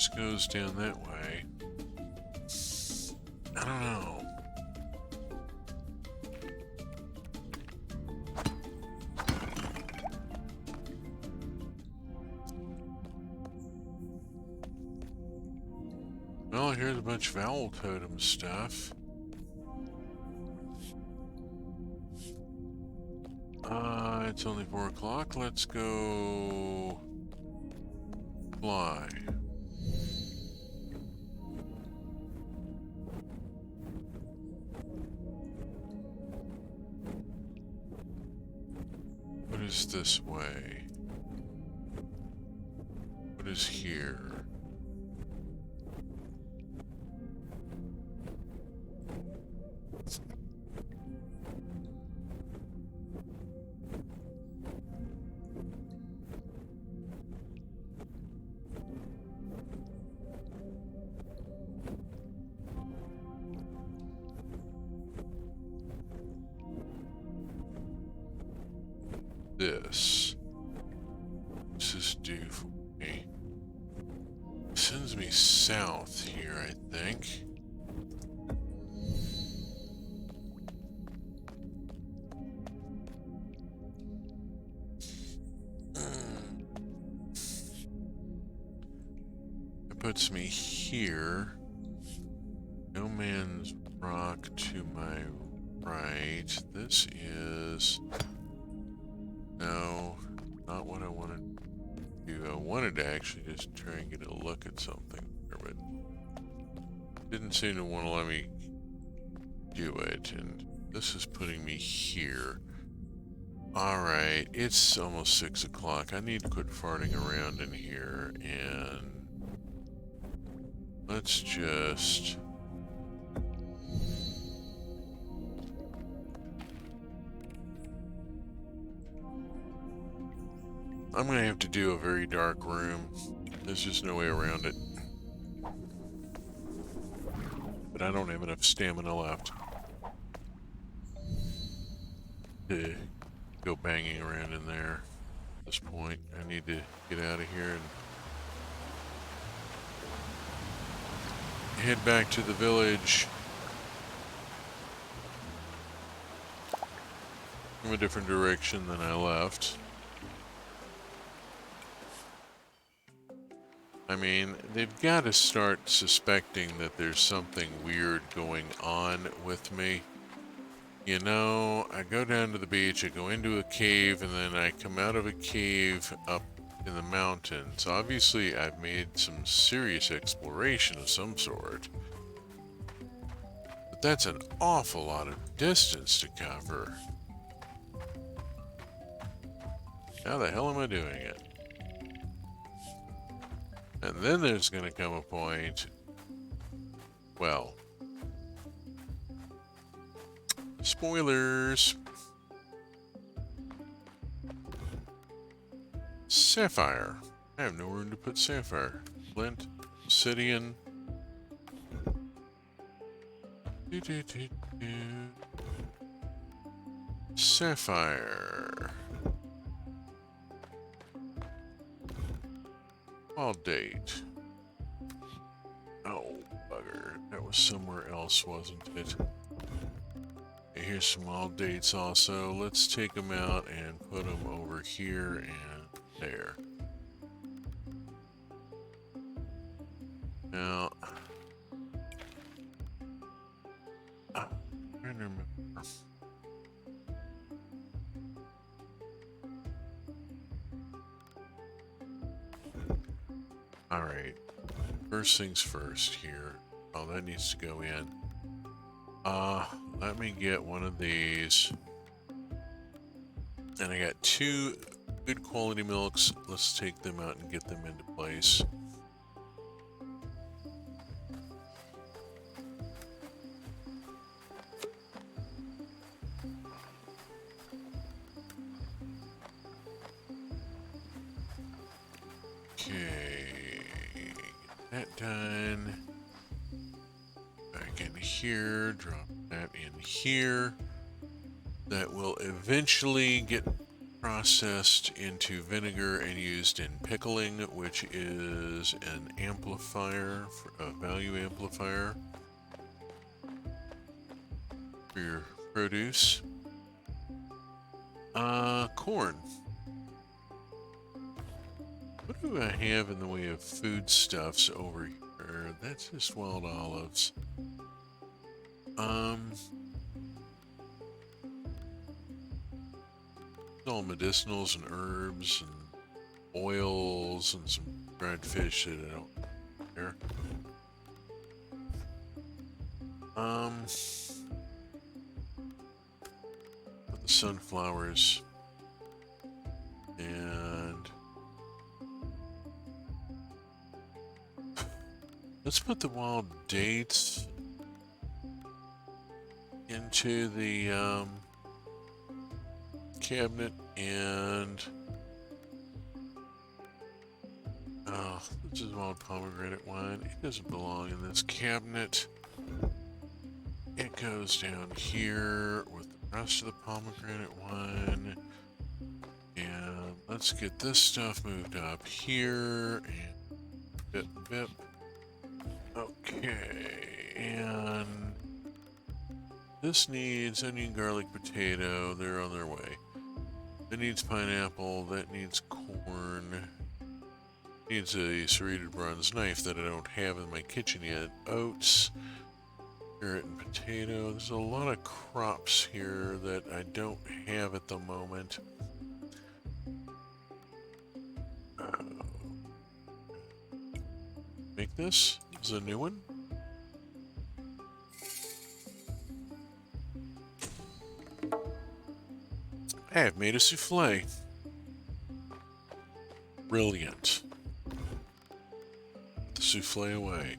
just goes down that way. I don't know. Well, here's a bunch of owl totem stuff. It's only 4 o'clock. Let's go fly. What is this way? What is here? This is due for me. Sends me south here, I think. It puts me here. No Man's Rock to my right. This is... No, not what I wanted to do. I wanted to actually just try and get a look at something here, but didn't seem to want to let me do it. And this is putting me here. Alright, it's almost 6 o'clock. I need to quit farting around in here, and let's just... I'm gonna have to do a very dark room. There's just no way around it. But I don't have enough stamina left to go banging around in there at this point. I need to get out of here and head back to the village from a different direction than I left. I mean, they've got to start suspecting that there's something weird going on with me. You know, I go down to the beach, I go into a cave, and then I come out of a cave up in the mountains. Obviously, I've made some serious exploration of some sort. But that's an awful lot of distance to cover. How the hell am I doing it? And then there's going to come a point, well, spoilers. Sapphire. I have no room to put sapphire. Flint, obsidian. Sapphire. All date. Oh, bugger. That was somewhere else, wasn't it? Okay, here's some all dates also. Let's take them out and put them over here and there. Now, I'm trying to remember. Alright, first things first here. Oh, that needs to go in. Let me get one of these. And I got 2 good quality milks. Let's take them out and get them into place. Okay, get that done. Back in here, drop that in here. That will eventually get processed into vinegar and used in pickling, which is an amplifier, a value amplifier for your produce. Corn. What do I have in the way of foodstuffs over here? That's just wild olives. All medicinals and herbs and oils and some dried fish that I don't care. Put the sunflowers and let's put the wild dates into the cabinet and this is wild pomegranate wine. It doesn't belong in this cabinet. It goes down here with the rest of the pomegranate wine. And let's get this stuff moved up here and bip bip. Okay, and this needs onion, garlic, potato. They're on their way. That needs pineapple. That needs corn. Needs a serrated bronze knife that I don't have in my kitchen yet. Oats, carrot, and potato. There's a lot of crops here that I don't have at the moment. Make this. This is a new one. I have made a souffle. Brilliant. Put the souffle away.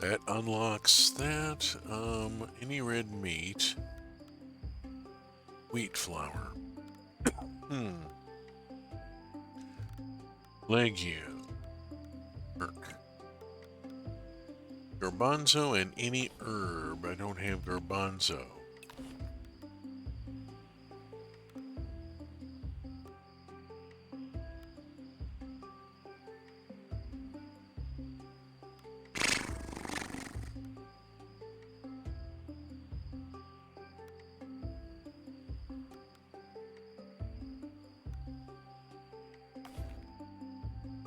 That unlocks that. Any red meat. Wheat flour. Legume. Garbanzo and any herb. I don't have garbanzo.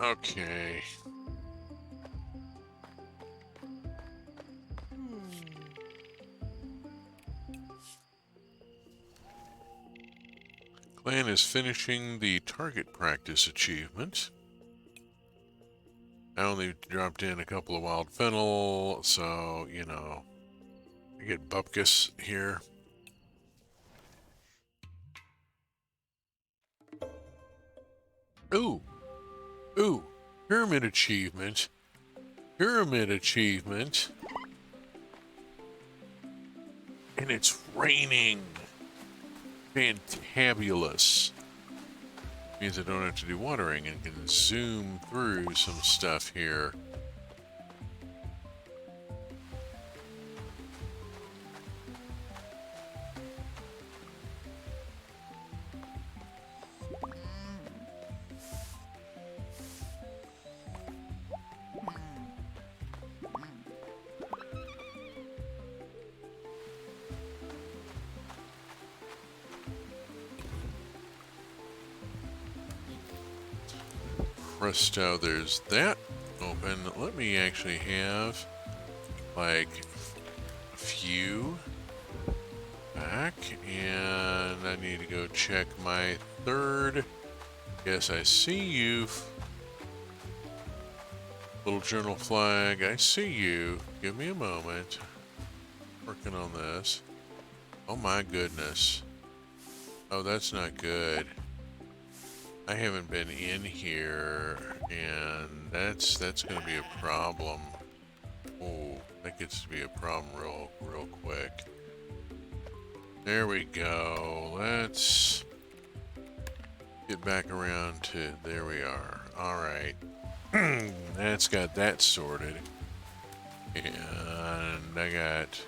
Okay. Clan is finishing the target practice achievement. I only dropped in a couple of wild fennel, so, you know, I get bupkis here. Ooh. Ooh. Pyramid achievement. Pyramid achievement. And it's raining. Fantabulous. Means I don't have to do watering and can zoom through some stuff here. Presto, there's that open. Let me actually have like a few back, and I need to go check my third. Yes, I see you. Little journal flag, I see you. Give me a moment. Working on this. Oh my goodness. Oh, that's not good. I haven't been in here, and that's going to be a problem. Oh, that gets to be a problem real quick. There we go. Let's get back around to, there we are. All right. That's got that sorted. And I got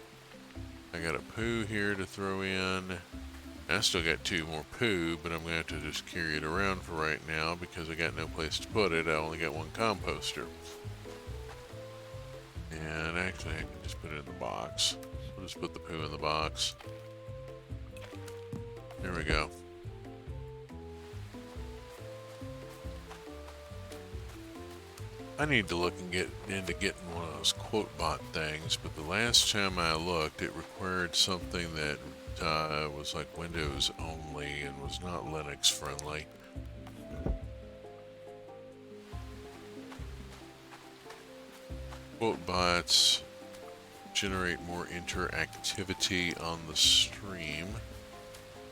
a poo here to throw in. I still got 2 more poo, but I'm going to have to just carry it around for right now because I got no place to put it. I only got 1 composter. And actually, I can just put it in the box. We'll just put the poo in the box. There we go. I need to look and get into getting one of those quote bot things, but the last time I looked, it required something that was like Windows only and was not Linux friendly. Quote bots generate more interactivity on the stream.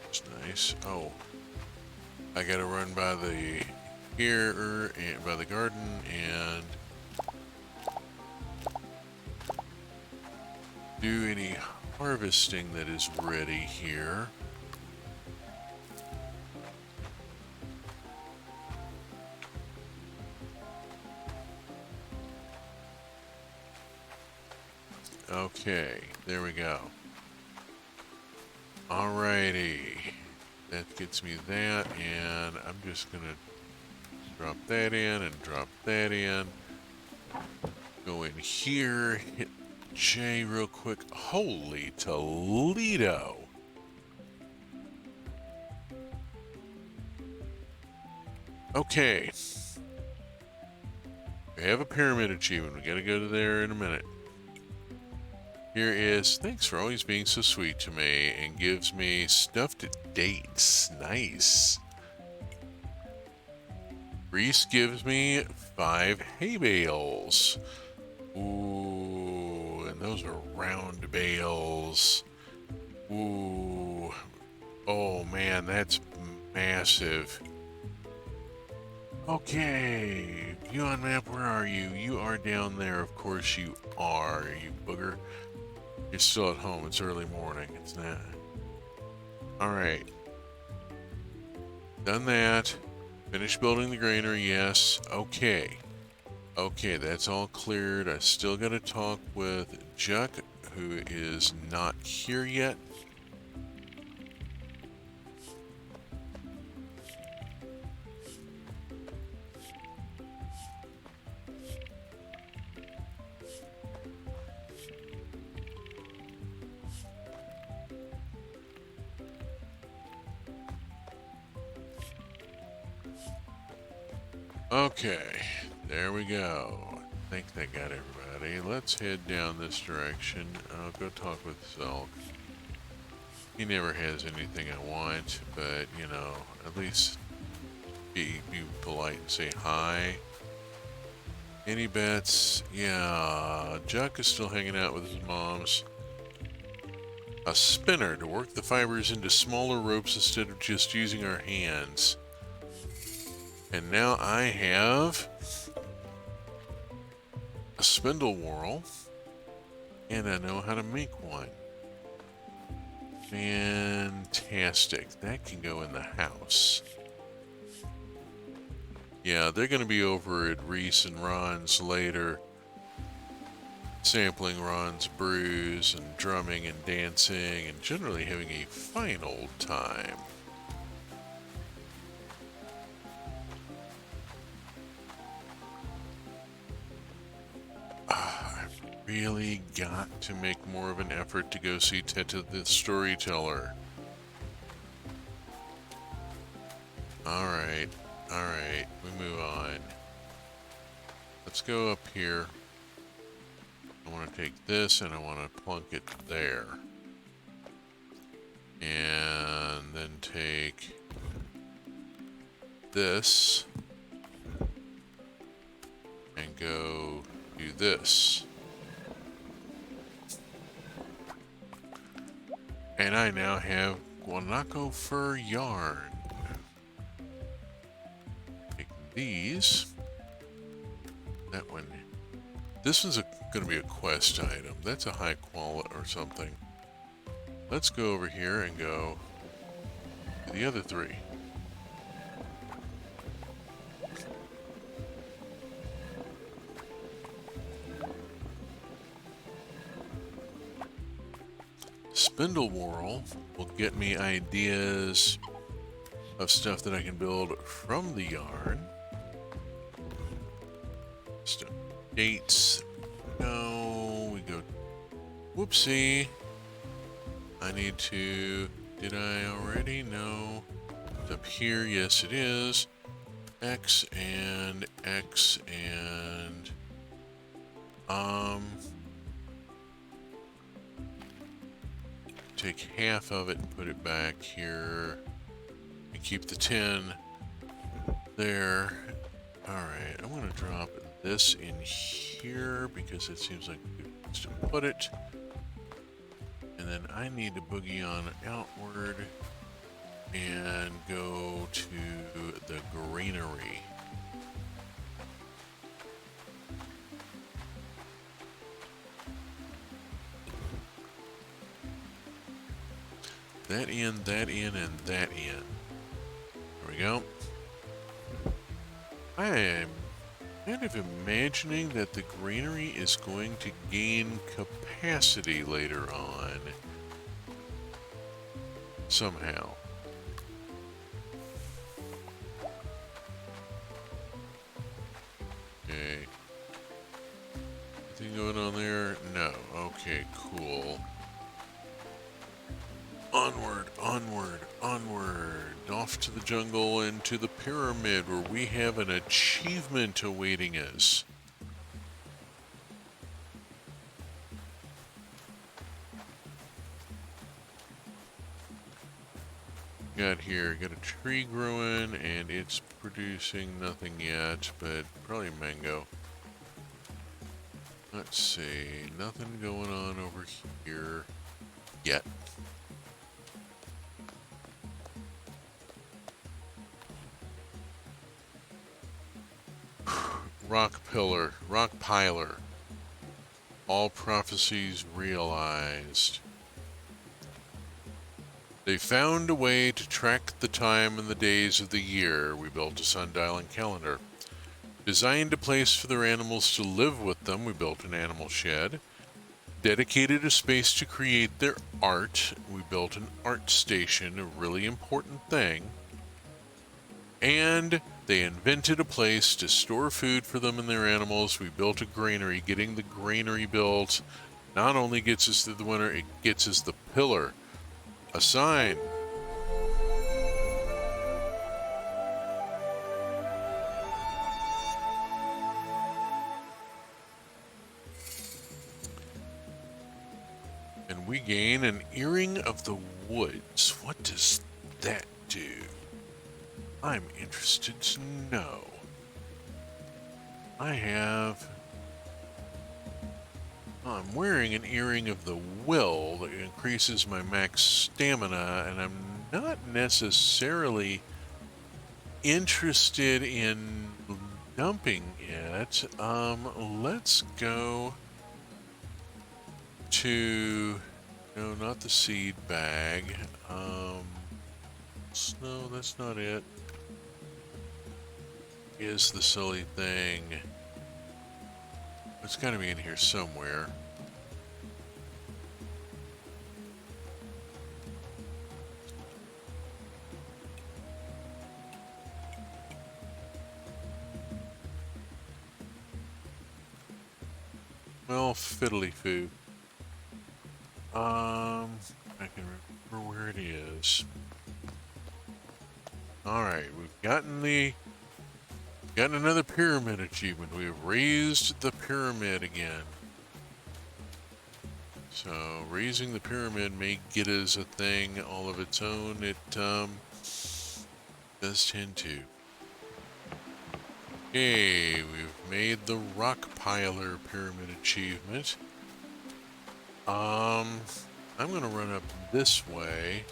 It's nice. Oh, I gotta run by the here and by the garden and do any harvesting that is ready here. Okay, there we go. Alrighty. That gets me that, and I'm just gonna drop that in and drop that in. Go in here, hit J real quick. Holy Toledo! Okay. We have a pyramid achievement. We gotta go to there in a minute. Here is, thanks for always being so sweet to me, and gives me stuffed dates. Nice. Reese gives me 5 hay bales. Ooh, and those are round bales. Ooh. Oh man, that's massive. Okay, view on map, where are you? You are down there, of course you are, you booger. You're still at home, it's early morning, it's not. Alright. Done that. Finished building the granary, yes. Okay. Okay, that's all cleared. I still gotta talk with Juck, who is not here yet. Okay, there we go. I think that got everybody. Let's head down this direction. I'll go talk with Zelk. He never has anything I want, but, you know, at least be polite and say hi. Any bets? Yeah, Juck is still hanging out with his moms. A spinner to work the fibers into smaller ropes instead of just using our hands. And now I have a spindle whorl, and I know how to make one. Fantastic. That can go in the house. Yeah, they're going to be over at Reese and Ron's later, sampling Ron's brews and drumming and dancing and generally having a fine old time. Really got to make more of an effort to go see Teta the Storyteller. Alright, we move on. Let's go up here. I want to take this and I want to plunk it there. And then take this and go do this. And I now have guanaco fur yarn. Take these. That one. This one's going to be a quest item. That's a high quality or something. Let's go over here and go to the other 3. Spindle whorl will get me ideas of stuff that I can build from the yarn. Stone gates. No, we go. Whoopsie. I need to. Did I already? No. It's up here. Yes, it is. X and X and. Take half of it and put it back here. And keep the 10 there. Alright, I'm going to drop this in here because it seems like a good place to put it. And then I need to boogie on outward and go to the granary. That in, and that in. There we go. I am kind of imagining that the granary is going to gain capacity later on. Somehow. Okay. Anything going on there? No. Okay, cool. Onward, onward, onward. Off to the jungle and to the pyramid where we have an achievement awaiting us. Got a tree growing and it's producing nothing yet, but probably mango. Let's see, nothing going on over here yet. Rock pillar, rock piler. All prophecies realized. They found a way to track the time and the days of the year. We built a sundial and calendar. Designed a place for their animals to live with them. We built an animal shed. Dedicated a space to create their art. We built an art station, a really important thing. And they invented a place to store food for them and their animals. We built a granary. Getting the granary built not only gets us through the winter, it gets us the pillar. A sign. And we gain an earring of the woods. What does that do? I'm interested to know. I'm wearing an earring of the will that increases my max stamina, and I'm not necessarily interested in dumping it. Let's go to, no, not the seed bag. No, that's not it. Is the silly thing. It's got to be in here somewhere. Well, fiddly-foo. I can remember where it is. Alright, we've gotten another pyramid achievement. We have raised the pyramid again. So, raising the pyramid may get us a thing all of its own. It, does tend to. Okay, we've made the rock piler pyramid achievement. I'm gonna run up this way.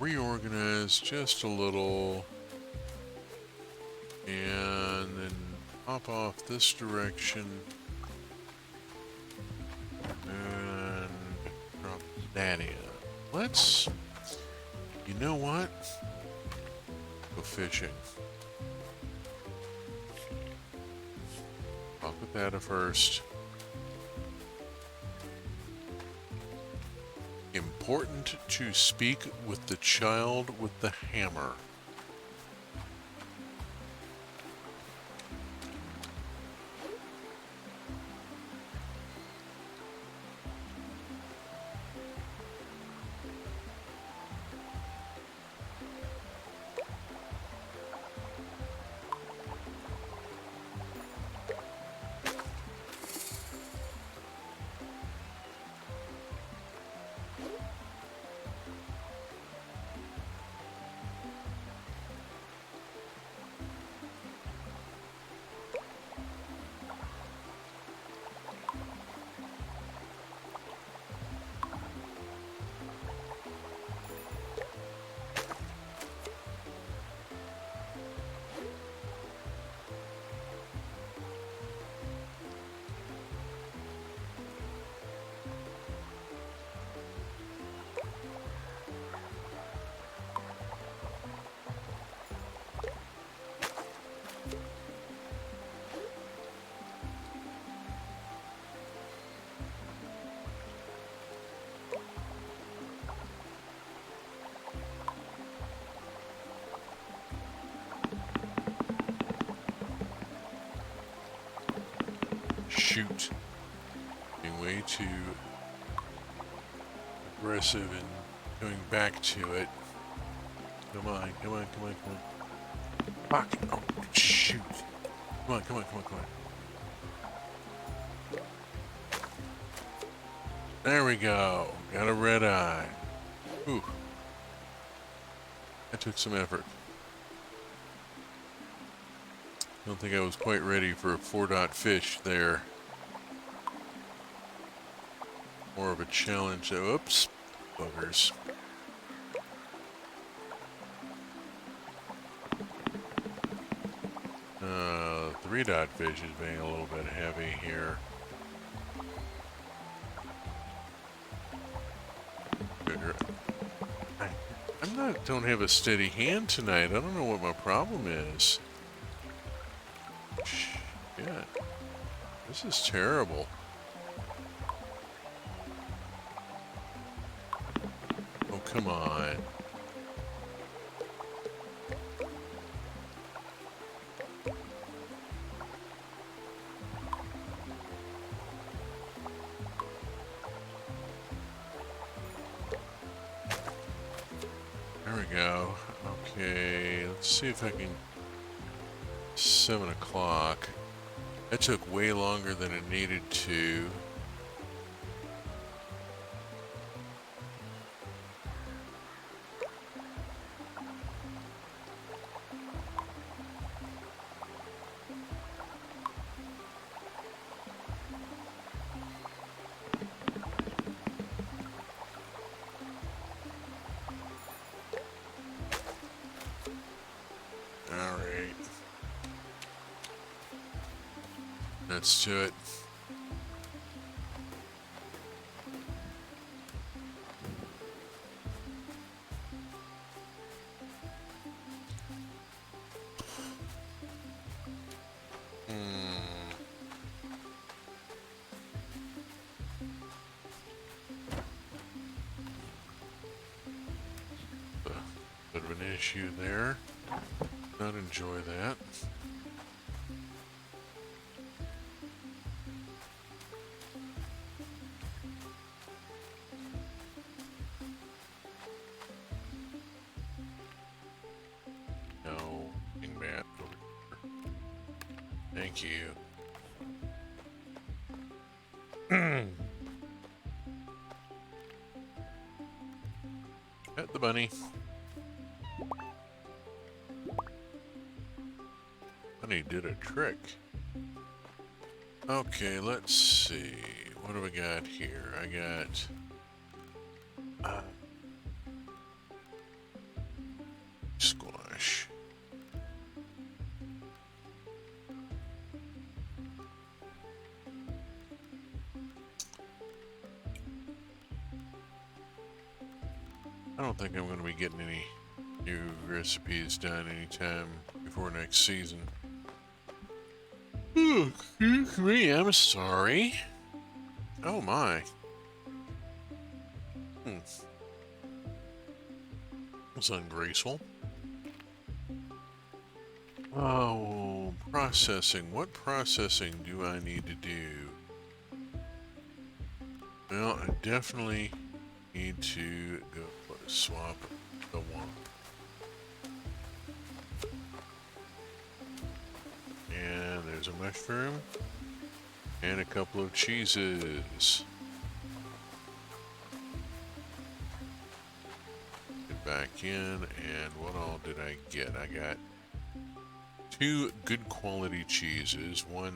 Reorganize just a little, and then pop off this direction And drop that in. Let's, you know what? Go fishing. I'll put that at first. Important to speak with the child with the hammer. Shoot. Being way too aggressive and going back to it. Come on, come on, come on, come on. Fuck. Oh, shoot. Come on, come on, come on, come on. There we go. Got a red eye. Ooh. That took some effort. Don't think I was quite ready for a 4-dot fish there. More of a challenge. Oh, oops. Buggers. 3-dot fish is being a little bit heavy here. Don't have a steady hand tonight. I don't know what my problem is. Shit. This is terrible. Oh, come on. There we go. Okay, let's see if I can... 7 o'clock. That took way longer than it needed to. Alright. Let's do it. Bit of an issue there. Not enjoy that. No, Matt over here. Thank you. Pet the bunny. Bunny did a trick. Okay, let's see. What do we got here? I got... squash. I don't think I'm going to be getting any new recipes done anytime before next season. Oh, excuse me, I'm sorry. Oh my. That's ungraceful. Oh, processing. What processing do I need to do? Well, I definitely need to go swap the one. And there's a mushroom and a couple of cheeses. Get back in, and what all did I get? I got 2 good quality cheeses, 1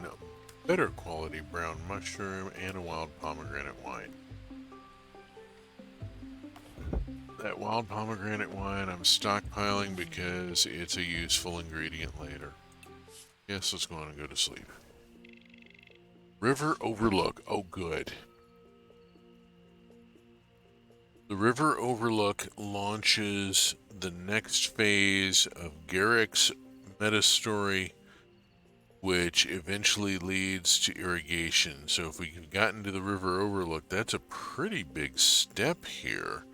better quality brown mushroom, and a wild pomegranate wine. That wild pomegranate wine I'm stockpiling because it's a useful ingredient later. Yes, let's go on and go to sleep. River Overlook. Oh, good. The River Overlook launches the next phase of Garrick's meta story, which eventually leads to irrigation. So if we've gotten to the River Overlook, that's a pretty big step here.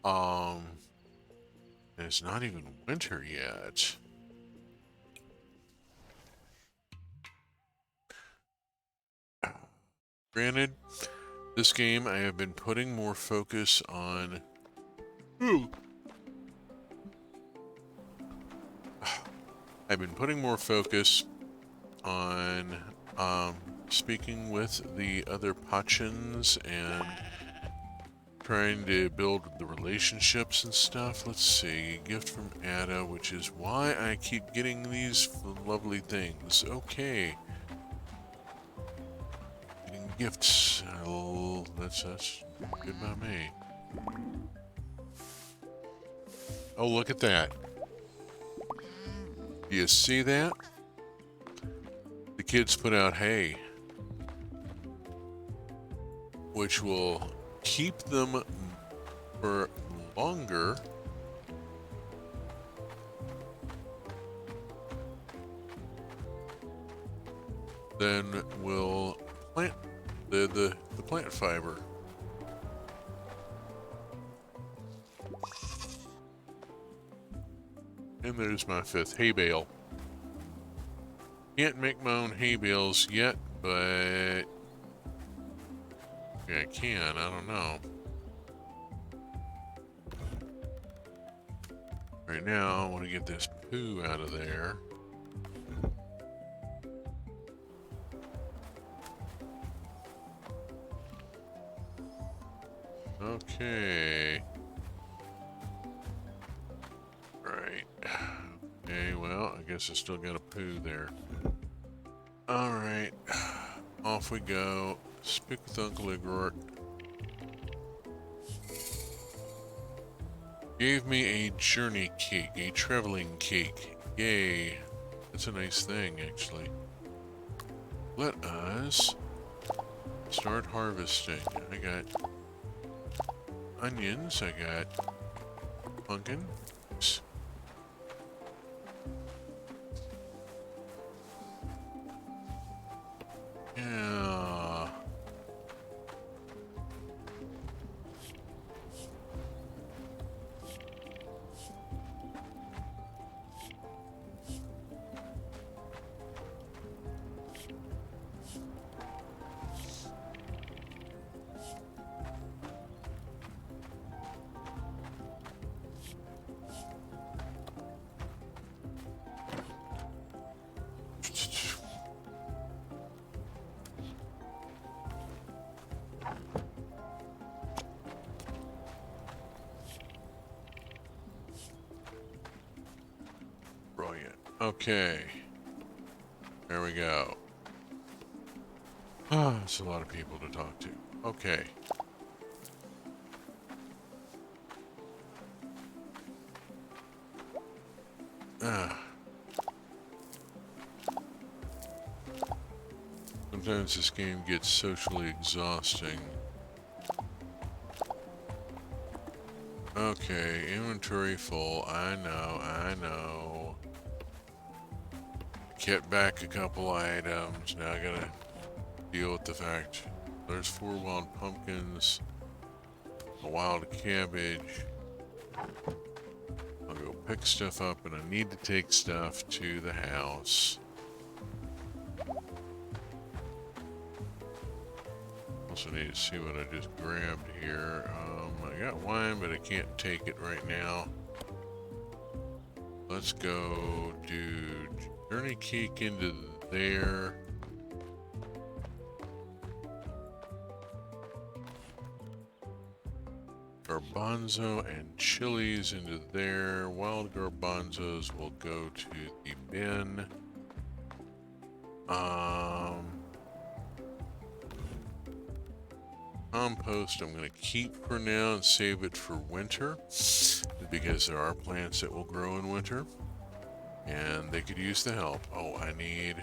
And it's not even winter yet. Granted, this game I have been putting more focus on... I've been putting more focus on speaking with the other Pachans and trying to build the relationships and stuff. Let's see, gift from Ada, which is why I keep getting these lovely things. Okay. Getting gifts. That's good by me. Oh, look at that. Do you see that? The kids put out hay, which will keep them for longer. Then we'll plant the plant fiber. And there's my 5th hay bale. Can't make my own hay bales yet, but yeah, I can. I don't know. Right now, I want to get this poo out of there. Okay. Right. Okay, well, I guess I still got a poo there. Alright. Off we go. Speak with Uncle Igor. Gave me a journey cake, a traveling cake. Yay. That's a nice thing, actually. Let us start harvesting. I got onions, I got pumpkins. Yeah. Brilliant. Okay. There we go. Ah, it's a lot of people to talk to. Okay. Sometimes this game gets socially exhausting. Okay, inventory full. I know. Kept back a couple items. Now I gotta deal with the fact there's 4 wild pumpkins, a wild cabbage. I'll go pick stuff up, and I need to take stuff to the house. Also need to see what I just grabbed here. I got wine, but I can't take it right now. Let's go do Journey Cake into there. Garbanzo and chilies into there. Wild garbanzos will go to the bin. Compost I'm going to keep for now and save it for winter, because there are plants that will grow in winter and they could use the help. Oh, I need,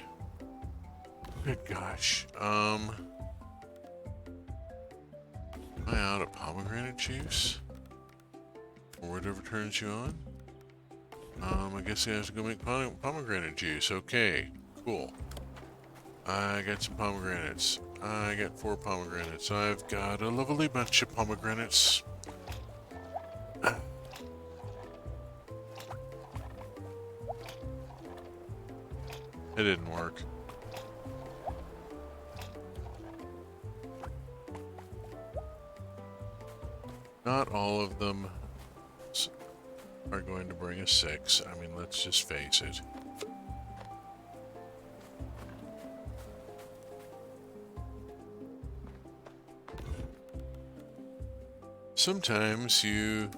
good gosh, am I out of pomegranate juice or whatever turns you on? I guess I have to go make pomegranate juice. Okay, cool. I got some pomegranates. I got 4 pomegranates. I've got a lovely bunch of pomegranates. It didn't work. Not all of them are going to bring a 6. I mean, let's just face it. Sometimes you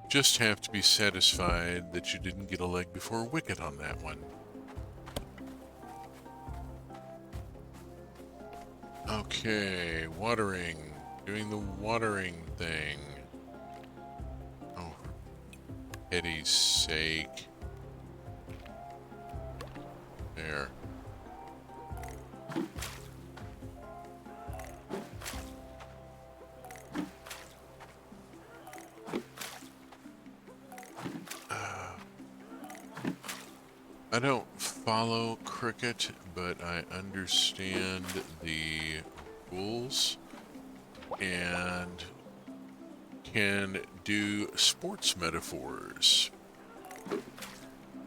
just have to be satisfied that you didn't get a leg before a wicket on that one. Okay, watering. Doing the watering thing. Oh, for pity's sake. There. I don't follow cricket, but I understand the rules and can do sports metaphors,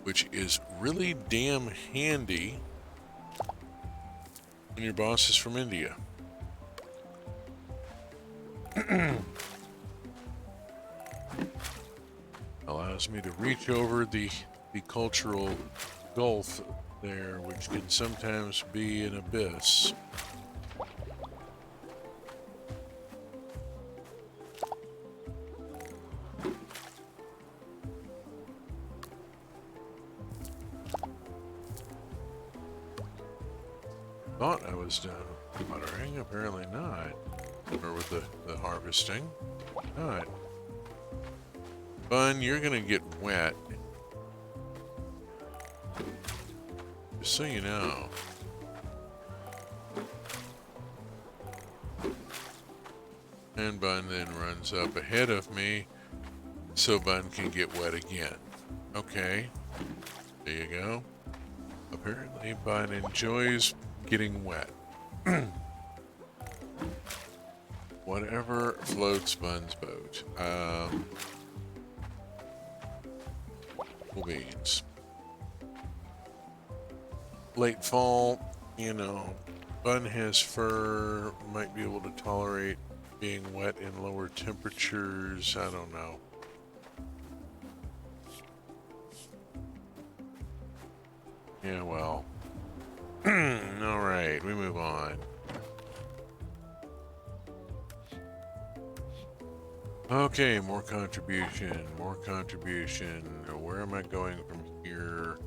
which is really damn handy when your boss is from India. Allows me to reach over the cultural gulf there, which can sometimes be an abyss. Thought I was done with watering, apparently not. Or with the harvesting. Not. Bun, you're gonna get wet. Just so you know. And Bun then runs up ahead of me, so Bun can get wet again. Okay. There you go. Apparently Bun enjoys getting wet. Whatever floats Bun's boat. Cool beans. Late fall, you know, Bun has fur, might be able to tolerate being wet in lower temperatures. I don't know. Yeah, well. Alright, we move on. Okay, more contribution, more contribution. Where am I going from here?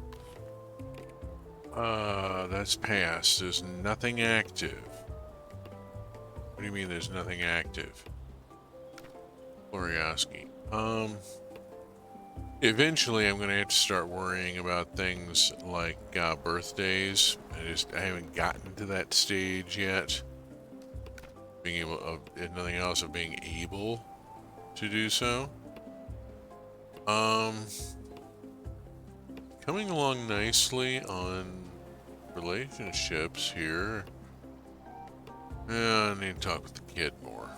That's past. There's nothing active. What do you mean there's nothing active? Glorioski. Eventually I'm gonna have to start worrying about things like birthdays. I haven't gotten to that stage yet. Being able of, if nothing else, of being able to do so. Coming along nicely on relationships here. Yeah, I need to talk with the kid more.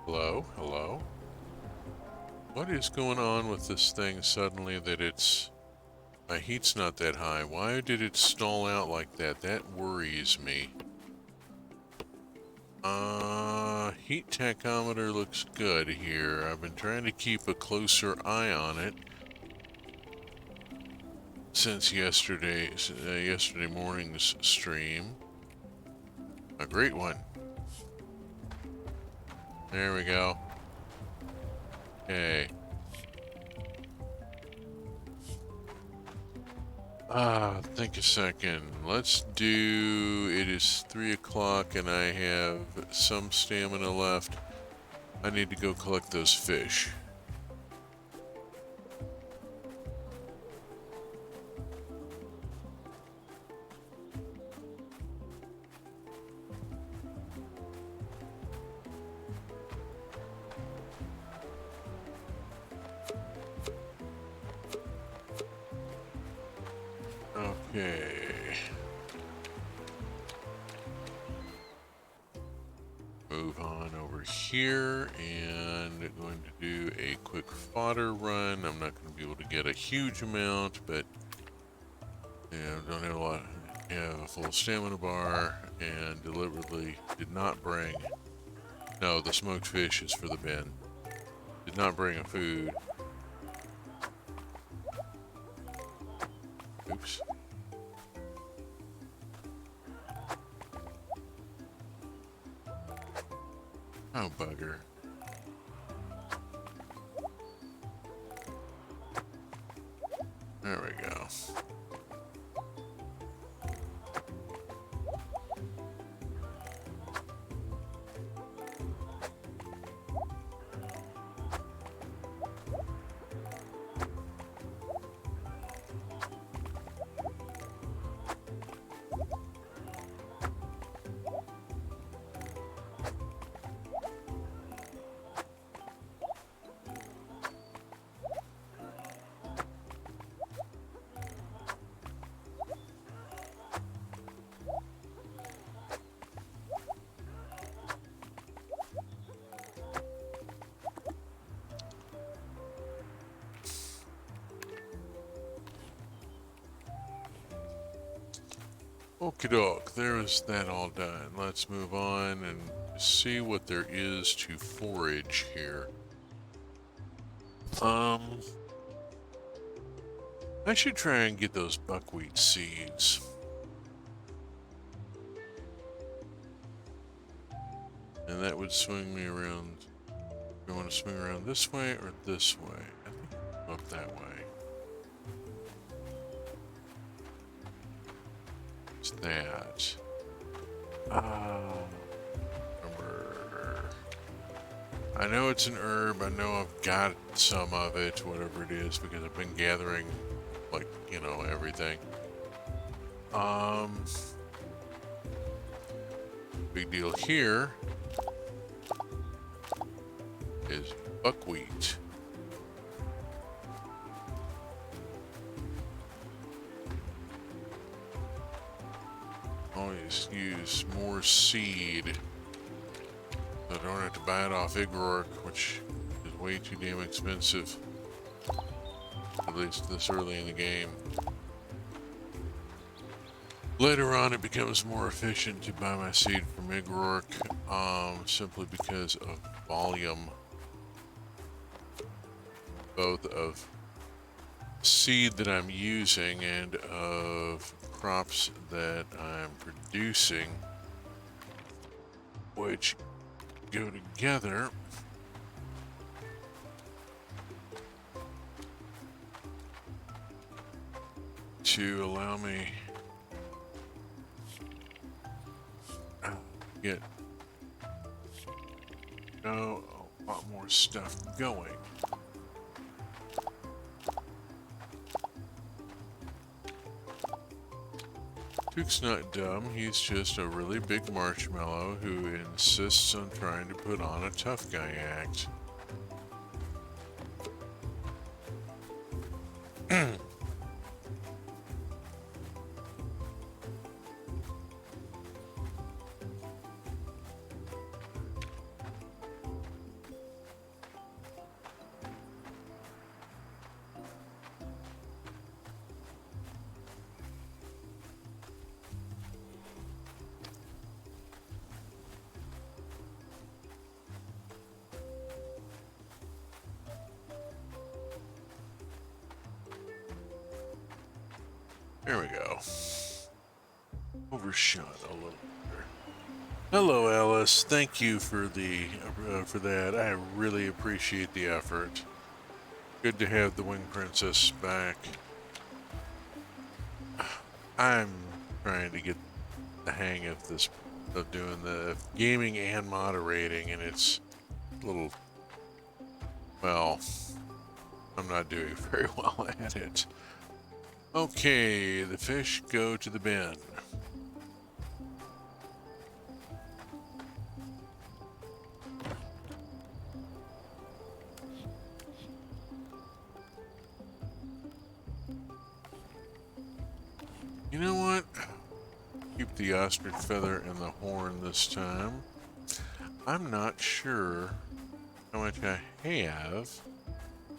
Hello? Hello? What is going on with this thing suddenly that it's... My heat's not that high. Why did it stall out like that? That worries me. Heat tachometer looks good here. I've been trying to keep a closer eye on it since yesterday morning's stream. A great one. There we go. Okay. Think a second. Let's do... It is 3 o'clock and I have some stamina left. I need to go collect those fish. Okay. Move on over here and going to do a quick fodder run. I'm not going to be able to get a huge amount, but yeah, don't have a lot. Have a full stamina bar and deliberately did not bring. No, the smoked fish is for the bin. Did not bring a food. Oops. Oh, bugger. There we go. Okie doke, there's that all done. Let's move on and see what there is to forage here. I should try and get those buckwheat seeds. And that would swing me around. Do I want to swing around this way or this way? I think I'll go up that way. What's that? I know it's an herb. I know I've got some of it, whatever it is, because I've been gathering, like, you know, everything. Big deal here is buckwheat. Always use more seed. So I don't have to buy it off Igrork, which is way too damn expensive. At least this early in the game. Later on, it becomes more efficient to buy my seed from Igrork, simply because of volume. Both of seed that I'm using and of crops that I'm producing, which go together to allow me get a lot more stuff going. Duke's not dumb, he's just a really big marshmallow who insists on trying to put on a tough guy act. There we go. Overshot a little better. Hello, Alice. Thank you for for that. I really appreciate the effort. Good to have the Wing Princess back. I'm trying to get the hang of this, of doing the gaming and moderating, and it's a little, well, I'm not doing very well at it. Okay, the fish go to the bin. You know what? Keep the ostrich feather and the horn this time. I'm not sure how much I have,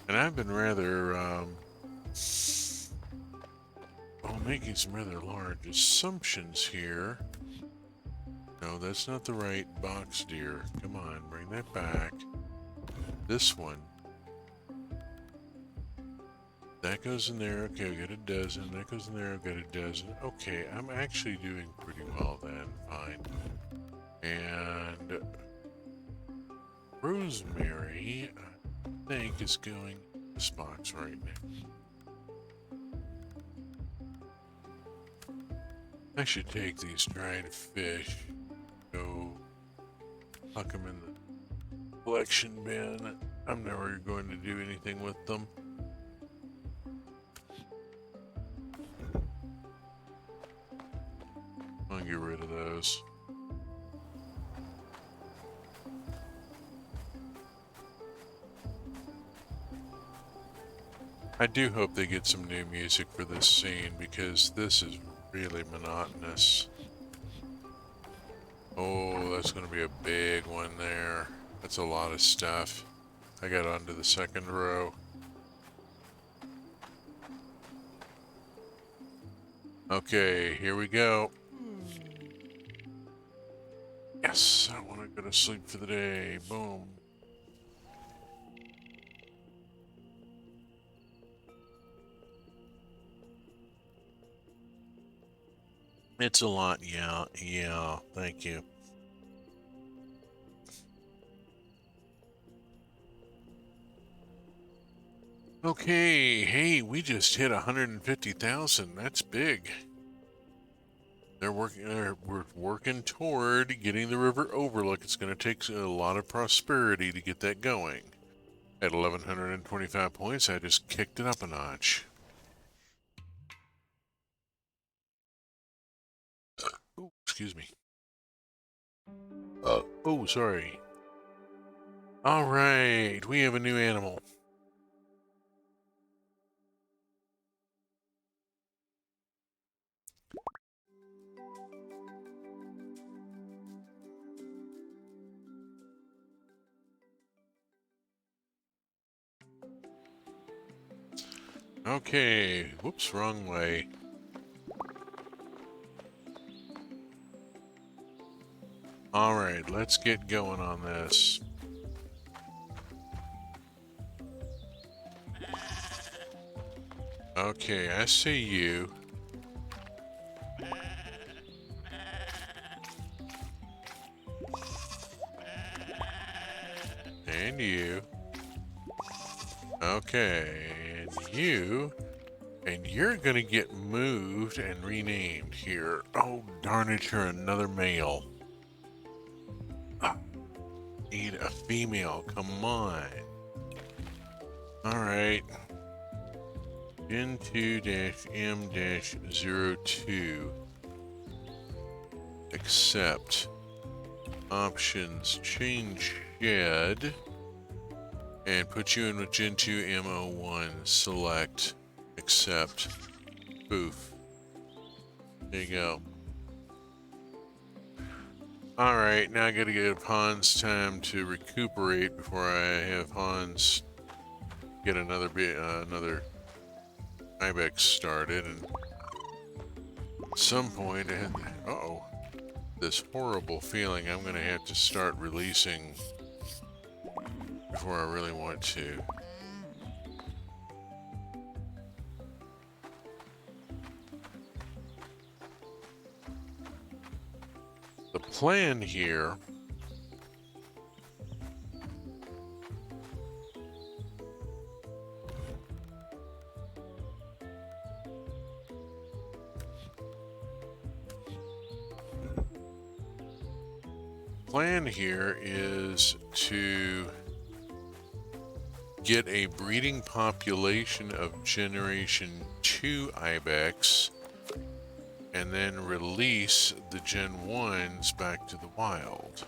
and I've been rather, well, making some rather large assumptions here. No, that's not the right box, dear. Come on, bring that back. This one. That goes in there. Okay, I got a dozen. That goes in there. I've got a dozen. Okay, I'm actually doing pretty well then. Fine. And rosemary, I think, is going in this box right now. I should take these dried fish, go huck them in the collection bin. I'm never going to do anything with them. I'll get rid of those. I do hope they get some new music for this scene because this is really monotonous. Oh, that's going to be a big one there. That's a lot of stuff. I got onto the second row. Okay, here we go. Yes, I want to go to sleep for the day. Boom. It's a lot, yeah, thank you. Okay, hey, we just hit 150,000. That's big. We're working toward getting the river overlook. It's going to take a lot of prosperity to get that going. At 1,125 points, I just kicked it up a notch. Oh, excuse me. Oh, sorry. All right, we have a new animal. Okay, whoops, wrong way. Alright, let's get going on this. Okay, I see you. And you. Okay, and you. And you're gonna get moved and renamed here. Oh, darn it, you're another male. Need a female, come on. Alright. Gen2-M-02. accept. Options, change shed, and put you in with Gen 2 ep011. Select, accept, poof. There you go. Alright, now I gotta give Hans time to recuperate before I have Hans get another ibex started, and at some point, uh-oh, this horrible feeling I'm gonna have to start releasing before I really want to. The plan here is to get a breeding population of Generation 2 ibex and then release the Gen 1s back to the wild.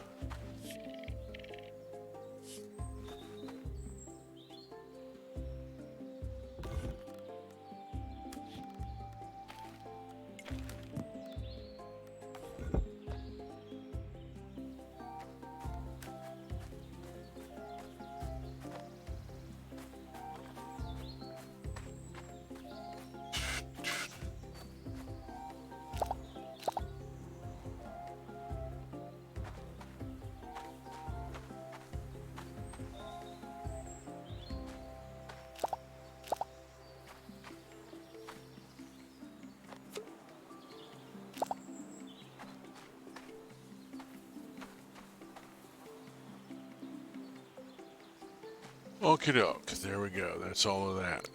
Okie doke, there we go, that's all of that.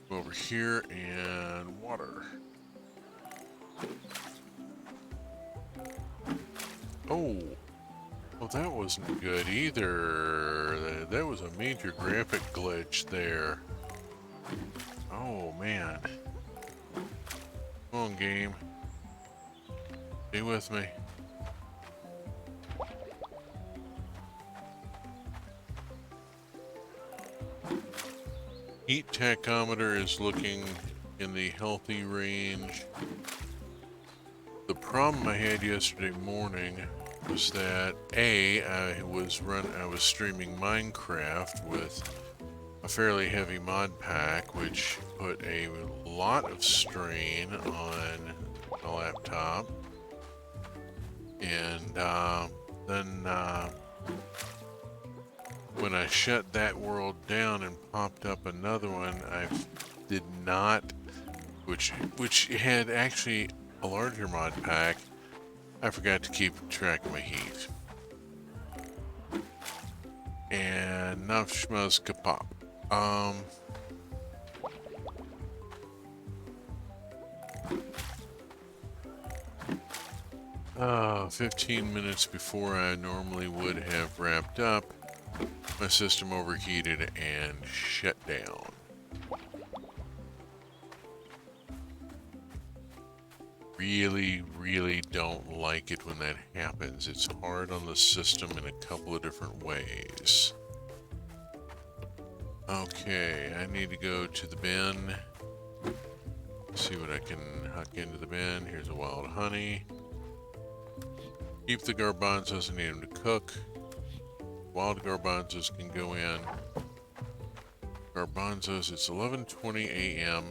Over here and water. Oh, well that wasn't good either. That was a major graphic glitch there. Oh man. Come on, game. Be with me. Heat tachometer is looking in the healthy range. The problem I had yesterday morning was that I was streaming Minecraft with a fairly heavy mod pack, which put a lot of strain on the laptop, and then when I shut that world down and popped up another one, I did not, which had actually a larger mod pack, I forgot to keep track of my heat. And now schmuzz kapop. 15 minutes before I normally would have wrapped up, my system overheated and shut down. Really don't like it when that happens. It's hard on the system in a couple of different ways. Okay, I need to go to the bin. See what I can huck into the bin. Here's a wild honey. Keep the garbanzos, I need them to cook. Wild garbanzos can go in. Garbanzos, it's 11:20 a.m.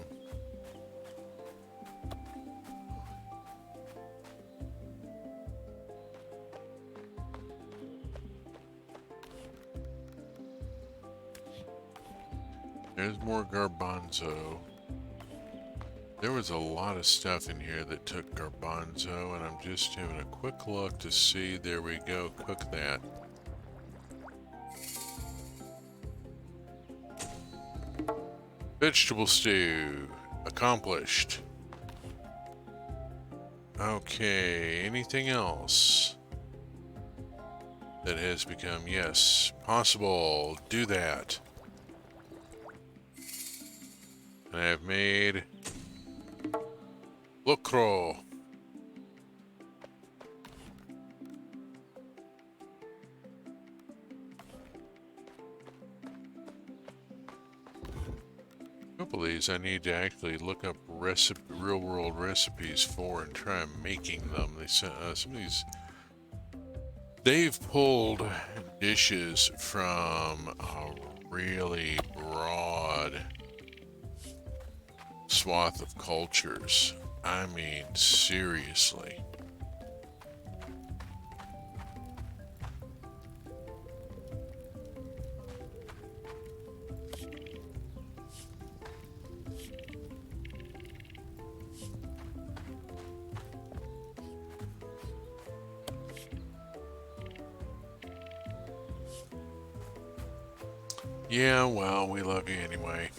There's more garbanzo. There was a lot of stuff in here that took garbanzo, and I'm just having a quick look to see. There we go, cook that. Vegetable stew, accomplished. Okay, anything else that has become, yes, possible, do that. And I've made locro. couple of these I need to actually look up real world recipes for and try making them. They sent some of these. They've pulled dishes from a really broad swath of cultures. I mean, seriously. Yeah, well, we love you anyway.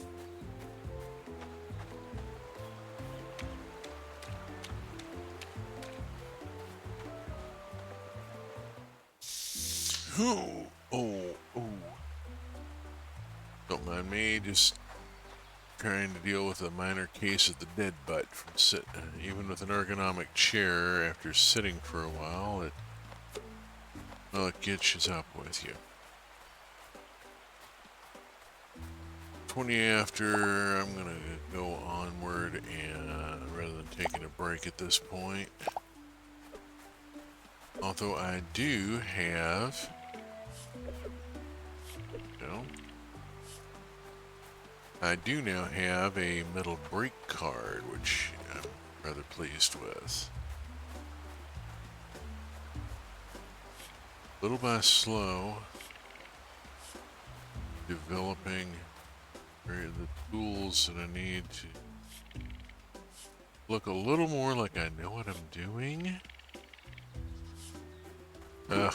Oh, oh, oh. Don't mind me, just trying to deal with a minor case of the dead butt from even with an ergonomic chair after sitting for a while, it catches up with you. 20 after, I'm gonna go onward and rather than taking a break at this point. Although I do have, I do now have a metal brake card, which I'm rather pleased with. Little by slow, developing the tools that I need to look a little more like I know what I'm doing. Ugh.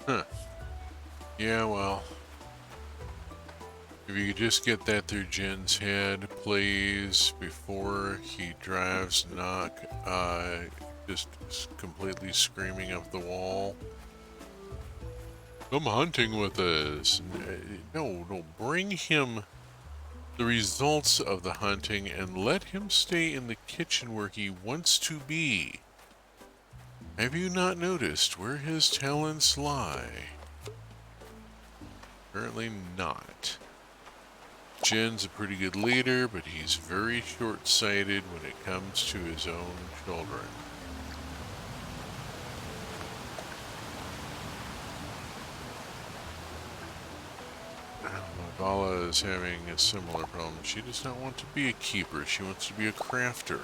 Huh. Yeah, well, if you could just get that through Jen's head, please, before he drives just completely screaming up the wall. Come hunting with us. No, bring him the results of the hunting and let him stay in the kitchen where he wants to be. Have you not noticed where his talents lie? Apparently not. Jen's a pretty good leader, but he's very short-sighted when it comes to his own children. Vala is having a similar problem. She does not want to be a keeper. She wants to be a crafter.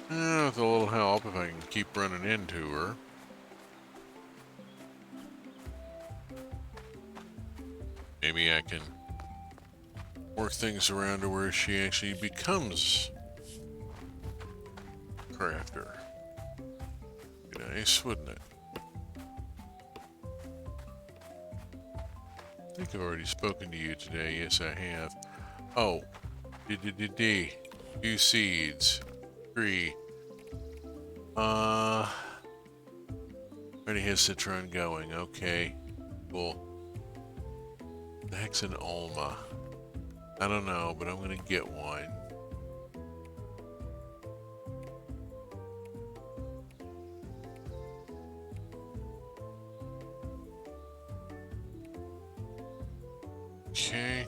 With a little help, if I can keep running into her. Maybe I can work things around to where she actually becomes a crafter. Be nice, wouldn't it? I think I've already spoken to you today. Yes, I have. Oh, D. 2 seeds. 3. Already has Citron going. Okay, cool. The heck's an Ulma? I don't know, but I'm gonna get one. Okay.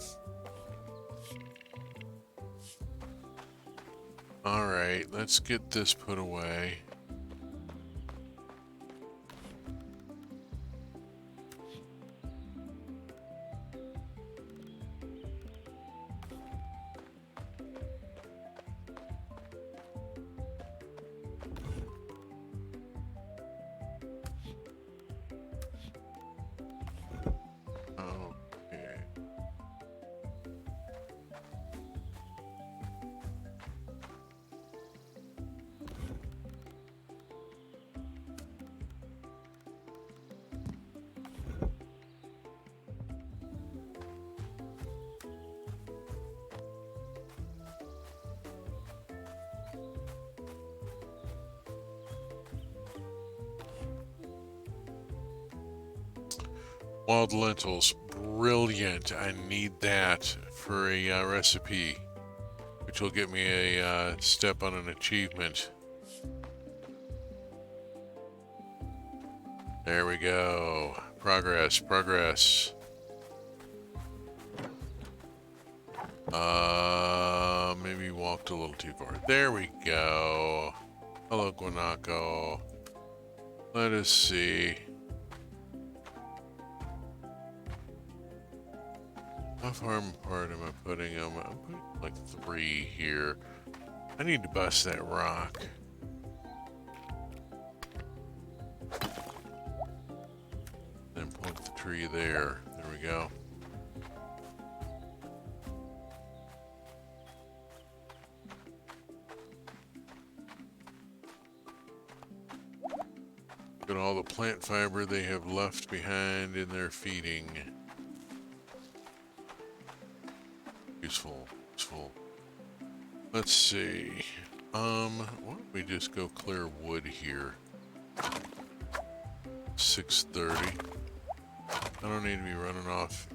Alright, let's get this put away. Okay. Wild lentils, brilliant. I need that for a recipe, which will get me a step on an achievement. There we go. Progress, progress. Maybe walked a little too far. There we go. Hello, Guanaco. Let us see. How far apart am I putting them? I'm putting like 3 here. I need to bust that rock. Then point the tree there. There we go. Look at all the plant fiber they have left behind in their feeding. Useful, useful. Let's see. Why don't we just go clear wood here? 6:30. I don't need to be running off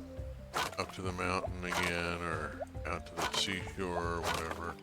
up to the mountain again or out to the seashore or whatever.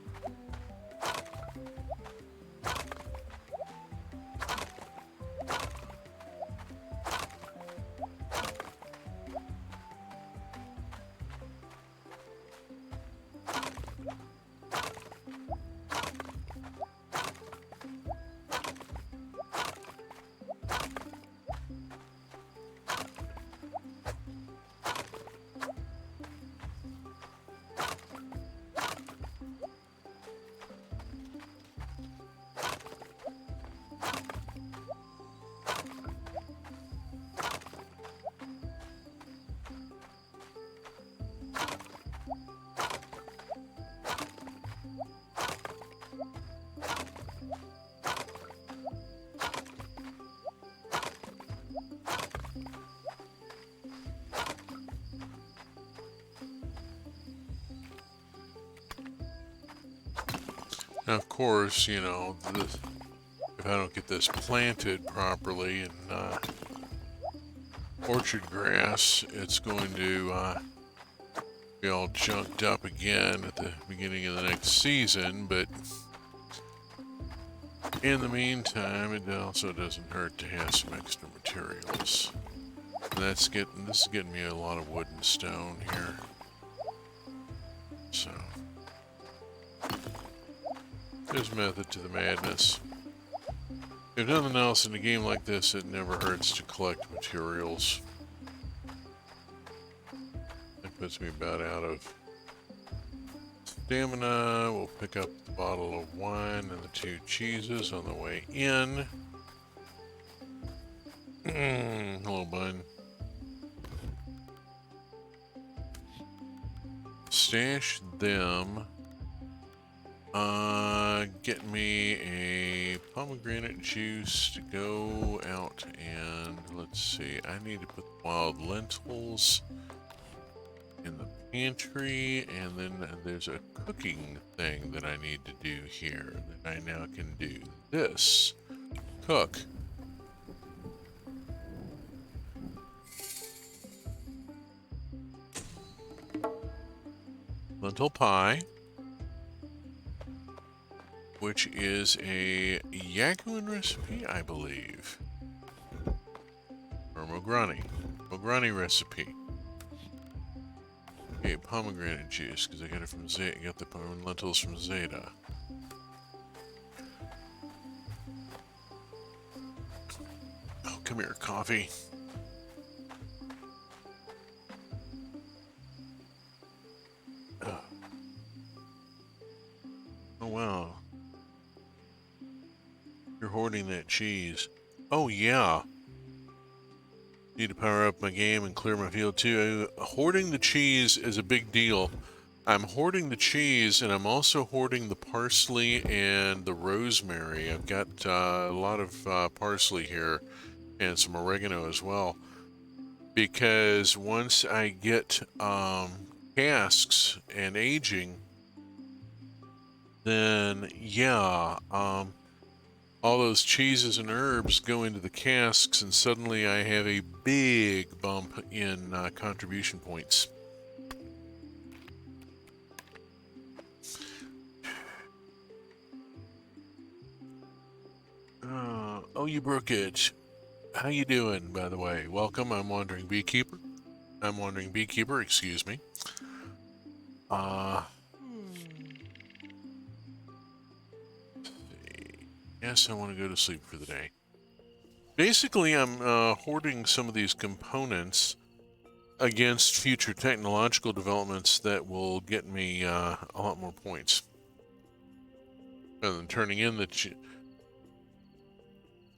Now, of course, you know, if I don't get this planted properly in orchard grass, it's going to be all junked up again at the beginning of the next season. But in the meantime, it also doesn't hurt to have some extra materials. And this is getting me a lot of wood and stone here. So there's method to the madness. If nothing else, in a game like this, it never hurts to collect materials. That puts me about out of stamina. We'll pick up the bottle of wine and the 2 cheeses on the way in. Hello, bud. Stash them. Get me a pomegranate juice to go out and let's see. I need to put wild lentils in the pantry, and then there's a cooking thing that I need to do here that I now can do. This. Cook. Lentil pie, which is a Yakuan recipe, I believe. Or Mograni recipe. Okay, pomegranate juice, because I got it from Zeta. Got the lentils from Zeta. Oh, come here, coffee. Oh, wow. You're hoarding that cheese. Oh, yeah. Need to power up my game and clear my field, too. Hoarding the cheese is a big deal. I'm hoarding the cheese, and I'm also hoarding the parsley and the rosemary. I've got a lot of parsley here and some oregano as well. Because once I get casks and aging, then yeah, I'll all those cheeses and herbs go into the casks, and suddenly I have a big bump in contribution points. Oh, you broke it. How you doing, by the way? Welcome, I'm Wandering Beekeeper. Excuse me. Yes, I want to go to sleep for the day. Basically, I'm hoarding some of these components against future technological developments that will get me a lot more points. Rather than turning in the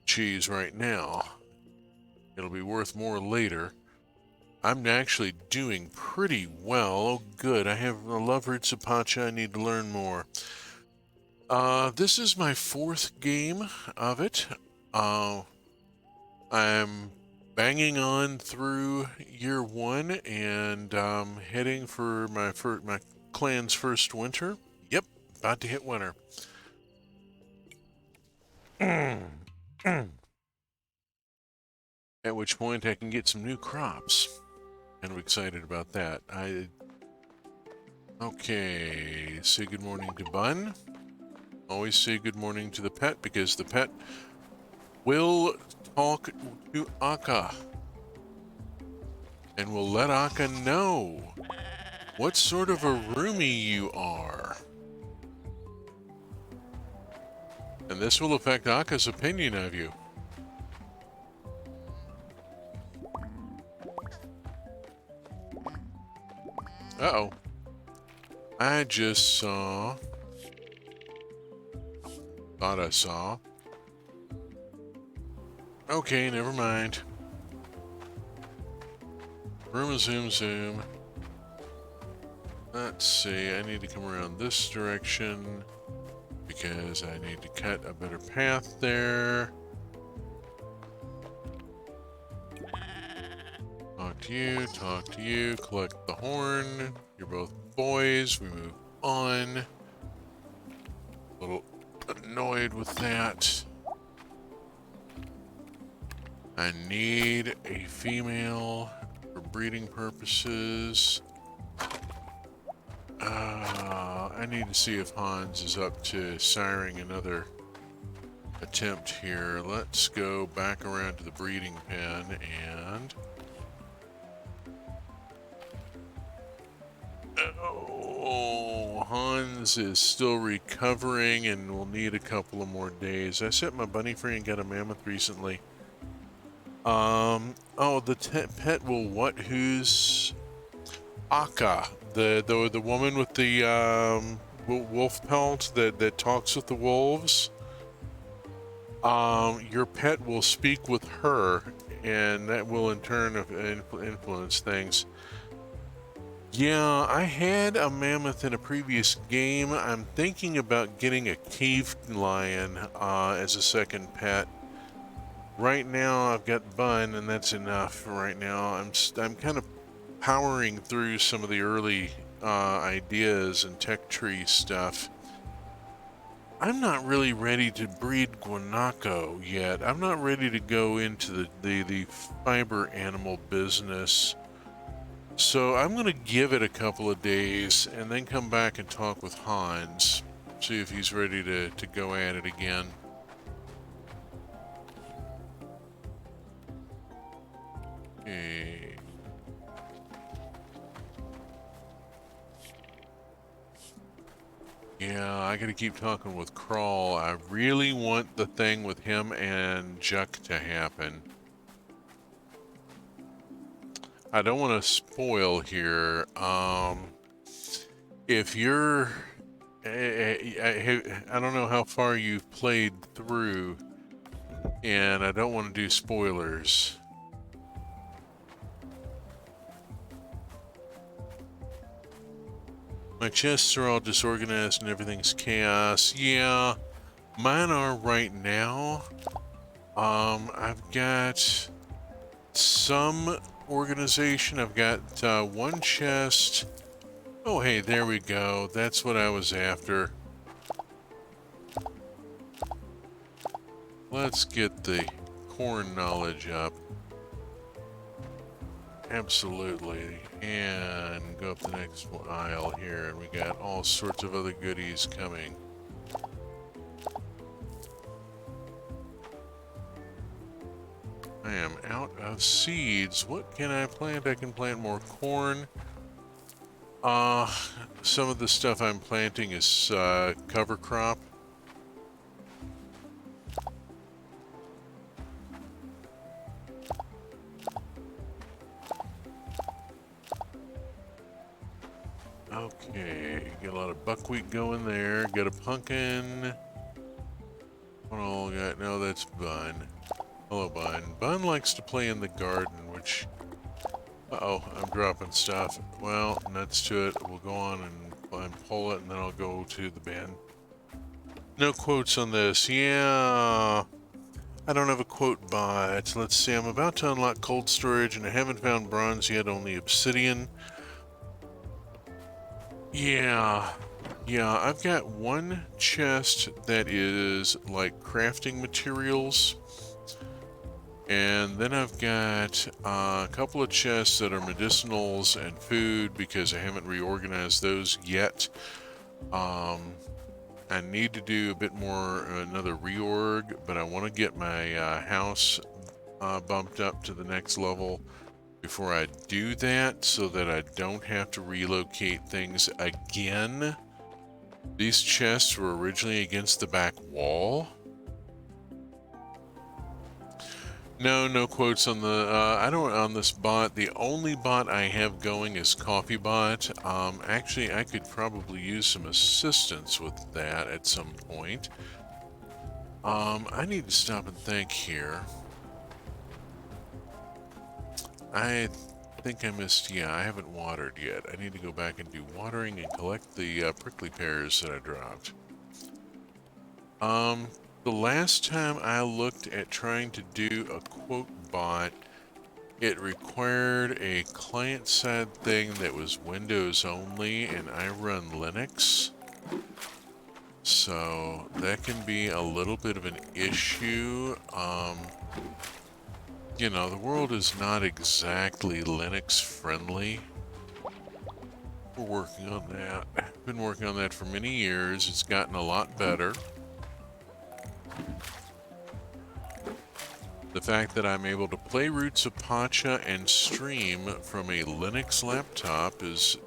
cheese right now. It'll be worth more later. I'm actually doing pretty well. Oh, good. I have a love roots of Pacha. I need to learn more. This is my 4th game of it. I'm banging on through year 1 and heading for my clan's first winter. Yep, about to hit winter. At which point I can get some new crops. Kind of excited about that. Okay, say good morning to Bun. Always say good morning to the pet, because the pet will talk to Akka. And will let Akka know what sort of a roomie you are. And this will affect Akka's opinion of you. Uh-oh. I just saw... Thought I saw. Okay, never mind. Zoom. Let's see, I need to come around this direction because I need to cut a better path there. Talk to you, collect the horn. You're both boys, we move on. A little annoyed with that. I need a female for breeding purposes. I need to see if Hans is up to siring another attempt here. Let's go back around to the breeding pen and... Oh, Hans is still recovering and will need a couple of more days. I set my bunny free and got a mammoth recently. Oh, the pet will what? Who's Akka? The woman with the wolf pelt that talks with the wolves. Your pet will speak with her, and that will in turn influence things. Yeah, I had a mammoth in a previous game. I'm thinking about getting a cave lion as a second pet. Right now, I've got Bun, and that's enough right now. I'm kind of powering through some of the early ideas and tech tree stuff. I'm not really ready to breed guanaco yet. I'm not ready to go into the fiber animal business. So I'm going to give it a couple of days and then come back and talk with Hans. See if he's ready to go at it again. Okay. Yeah, I gotta keep talking with Crawl. I really want the thing with him and Juck to happen. I don't want to spoil here. If you're... I don't know how far you've played through, and I don't want to do spoilers. My chests are all disorganized and everything's chaos. Yeah, mine are right now. I've got some organization. I've got one chest. Oh, hey, there we go. That's what I was after. let's get the corn knowledge up. Absolutely. And go up the next aisle here, and we got all sorts of other goodies coming. I am out of seeds. What can I plant? I can plant more corn. Some of the stuff I'm planting is cover crop. Okay, get a lot of buckwheat going there. Got a pumpkin. What all got? No, that's Bun. Hello, Bun. Bun likes to play in the garden, which... Uh-oh, I'm dropping stuff. Well, nuts to it. We'll go on and pull it, and then I'll go to the bin. No quotes on this. Yeah, I don't have a quote bot. Let's see, I'm about to unlock cold storage, and I haven't found bronze yet, only obsidian. Yeah, I've got one chest that is like crafting materials. And then I've got a couple of chests that are medicinals and food because I haven't reorganized those yet. I need to do a bit more, another reorg, but I want to get my house bumped up to the next level before I do that so that I don't have to relocate things again. These chests were originally against the back wall. No quotes on the, I don't, on this bot. The only bot I have going is Coffee Bot. Actually, I could probably use some assistance with that at some point. I need to stop and think here. I think I missed, yeah, I haven't watered yet. I need to go back and do watering and collect the prickly pears that I dropped. The last time I looked at trying to do a quote bot, it required a client-side thing that was Windows only, and I run Linux. So that can be a little bit of an issue. You know, the world is not exactly Linux friendly. We're working on that. Been working on that for many years. It's gotten a lot better. The fact that I'm able to play Roots of Pacha and stream from a Linux laptop is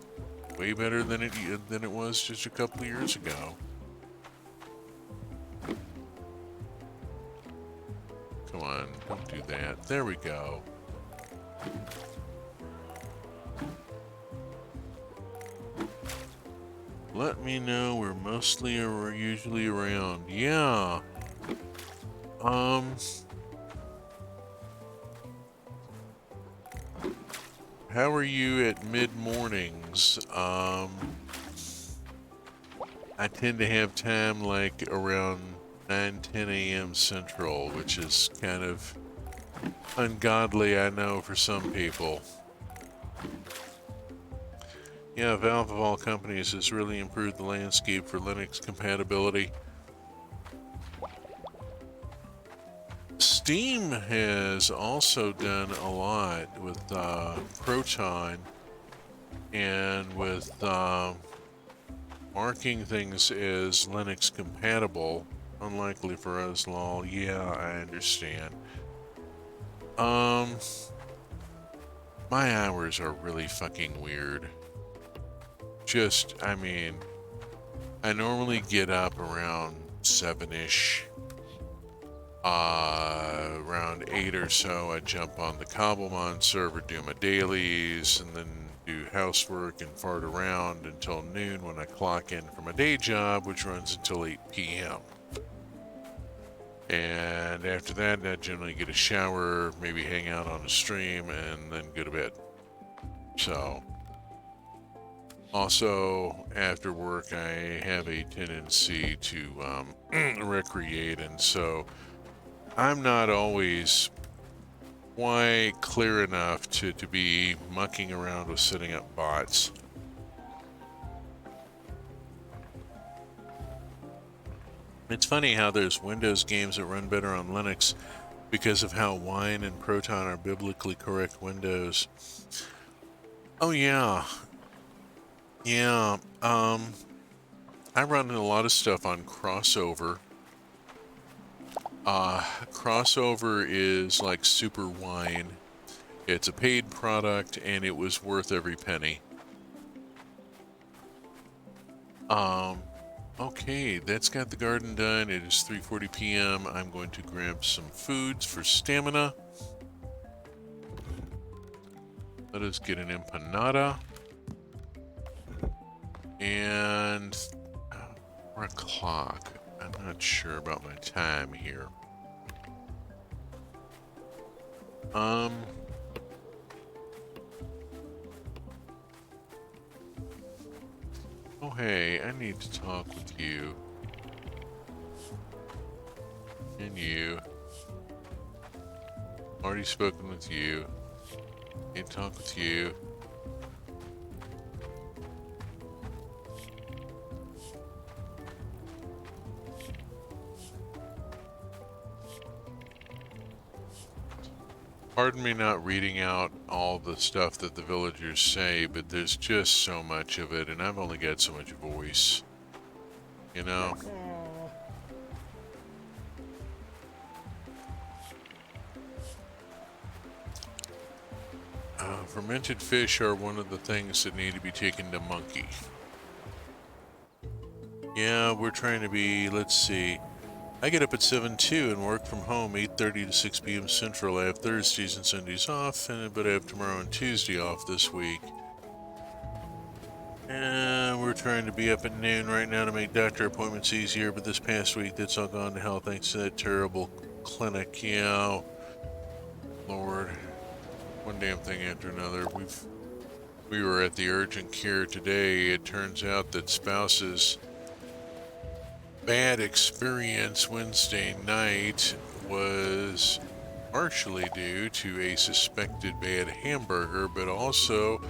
way better than it was just a couple of years ago. Come on, don't do that. There we go. Let me know we're mostly or usually around. Yeah. How are you at mid-mornings? I tend to have time like around 9-10 a.m. Central, which is kind of ungodly, I know, for some people. Yeah, Valve of all companies has really improved the landscape for Linux compatibility. Steam has also done a lot with Proton and with marking things as Linux compatible. Unlikely for us, lol. Yeah, I understand. My hours are really fucking weird. I mean, I normally get up around 7-ish. Around 8 or so, I jump on the Cobblemon server, do my dailies, and then do housework and fart around until noon when I clock in for my day job, which runs until 8 p.m. And after that, I generally get a shower, maybe hang out on a stream, and then go to bed. So, also, after work, I have a tendency to recreate, and so I'm not always quite clear enough to be mucking around with setting up bots. It's funny how there's Windows games that run better on Linux because of how Wine and Proton are biblically correct Windows. Oh yeah, yeah. I run a lot of stuff on Crossover. Crossover is like Super Wine. It's a paid product, and it was worth every penny. Okay, that's got the garden done. It is 3:40 p.m. I'm going to grab some foods for stamina. Let us get an empanada. And 4 o'clock. I'm not sure about my time here. Oh hey, I need to talk with you. And you. Already spoken with you. Need to talk with you. Pardon me not reading out all the stuff that the villagers say, but there's just so much of it, and I've only got so much voice. You know? Fermented fish are one of the things that need to be taken to Monkey. Yeah, we're trying to be, let's see. I get up at 7 too and work from home 8:30 to 6 p.m. Central. I have Thursdays and Sundays off, but I have tomorrow and Tuesday off this week. And we're trying to be up at noon right now to make doctor appointments easier, but this past week that's all gone to hell thanks to that terrible clinic. Yeah, Lord. One damn thing after another. We were at the urgent care today. It turns out that spouse's bad experience Wednesday night was partially due to a suspected bad hamburger, but also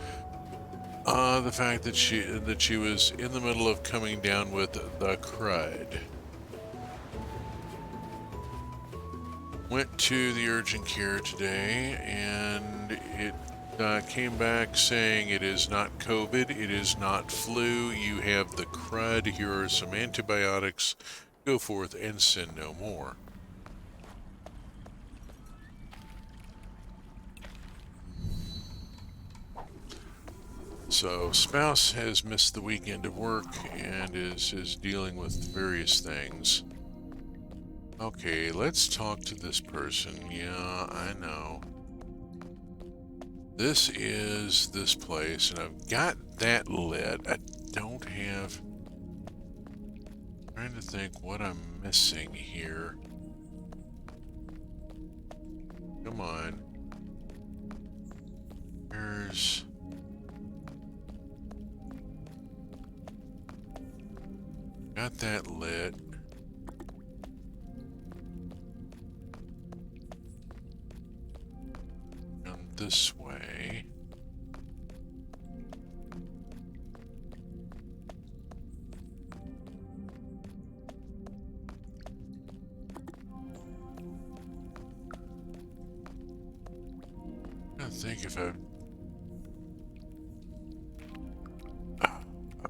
the fact that she was in the middle of coming down with the crud. Went to the urgent care today, and it came back saying it is not COVID, it is not flu, you have the crud, here are some antibiotics, go forth and sin no more. So, spouse has missed the weekend of work and is dealing with various things. Okay, let's talk to this person. Yeah, I know. This is this place, and I've got that lit. I don't have... I'm trying to think what I'm missing here. Come on. There's... Got that lit. And this way. I think if I've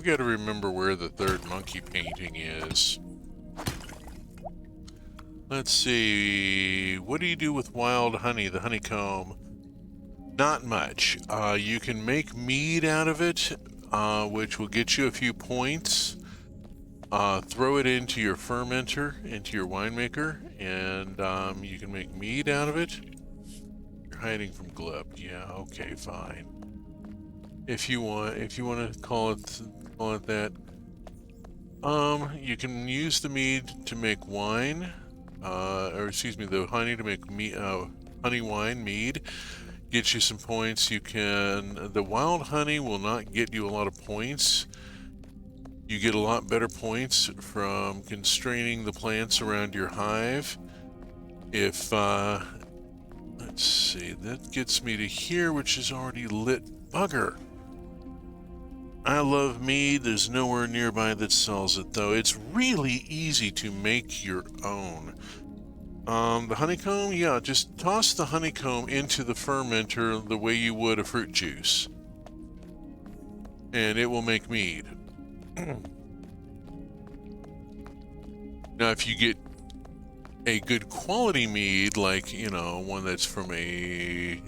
got to remember where the third monkey painting is. Let's see. What do you do with wild honey, the honeycomb? Not much. You can make mead out of it, which will get you a few points. Throw it into your fermenter, into your winemaker, and you can make mead out of it. You're hiding from Glub. Yeah, okay, fine. If you want to call it that. You can use the mead to make wine, or excuse me, the honey to make honey wine mead. Get you some points. You can. The wild honey will not get you a lot of points. You get a lot better points from constraining the plants around your hive. If let's see, that gets me to here, which is already lit. Bugger. I love mead. There's nowhere nearby that sells it, though. It's really easy to make your own. The honeycomb, yeah, just toss the honeycomb into the fermenter the way you would a fruit juice, and it will make mead. Now, if you get a good quality mead, like, you know, one that's from a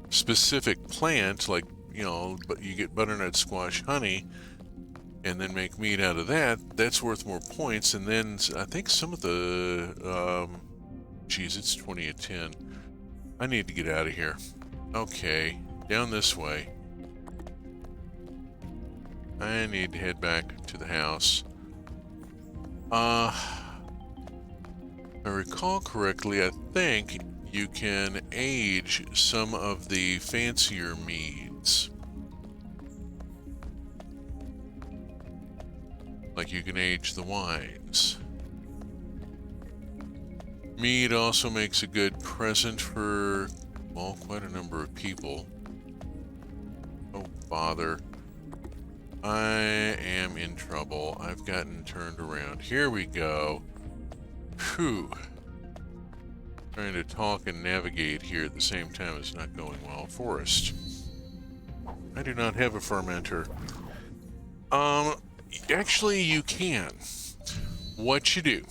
specific plant, like, you know, but you get butternut squash honey, and then make mead out of that, that's worth more points. And then I think some of the, geez, it's 20 at 10. I need to get out of here. Okay, down this way. I need to head back to the house. If I recall correctly, I think you can age some of the fancier meads. Like you can age the wines. Mead also makes a good present for, well, quite a number of people. Oh, bother. I am in trouble. I've gotten turned around. Here we go. Whew. Trying to talk and navigate here at the same time is not going well. Forest. I do not have a fermenter. Actually, you can. What you do,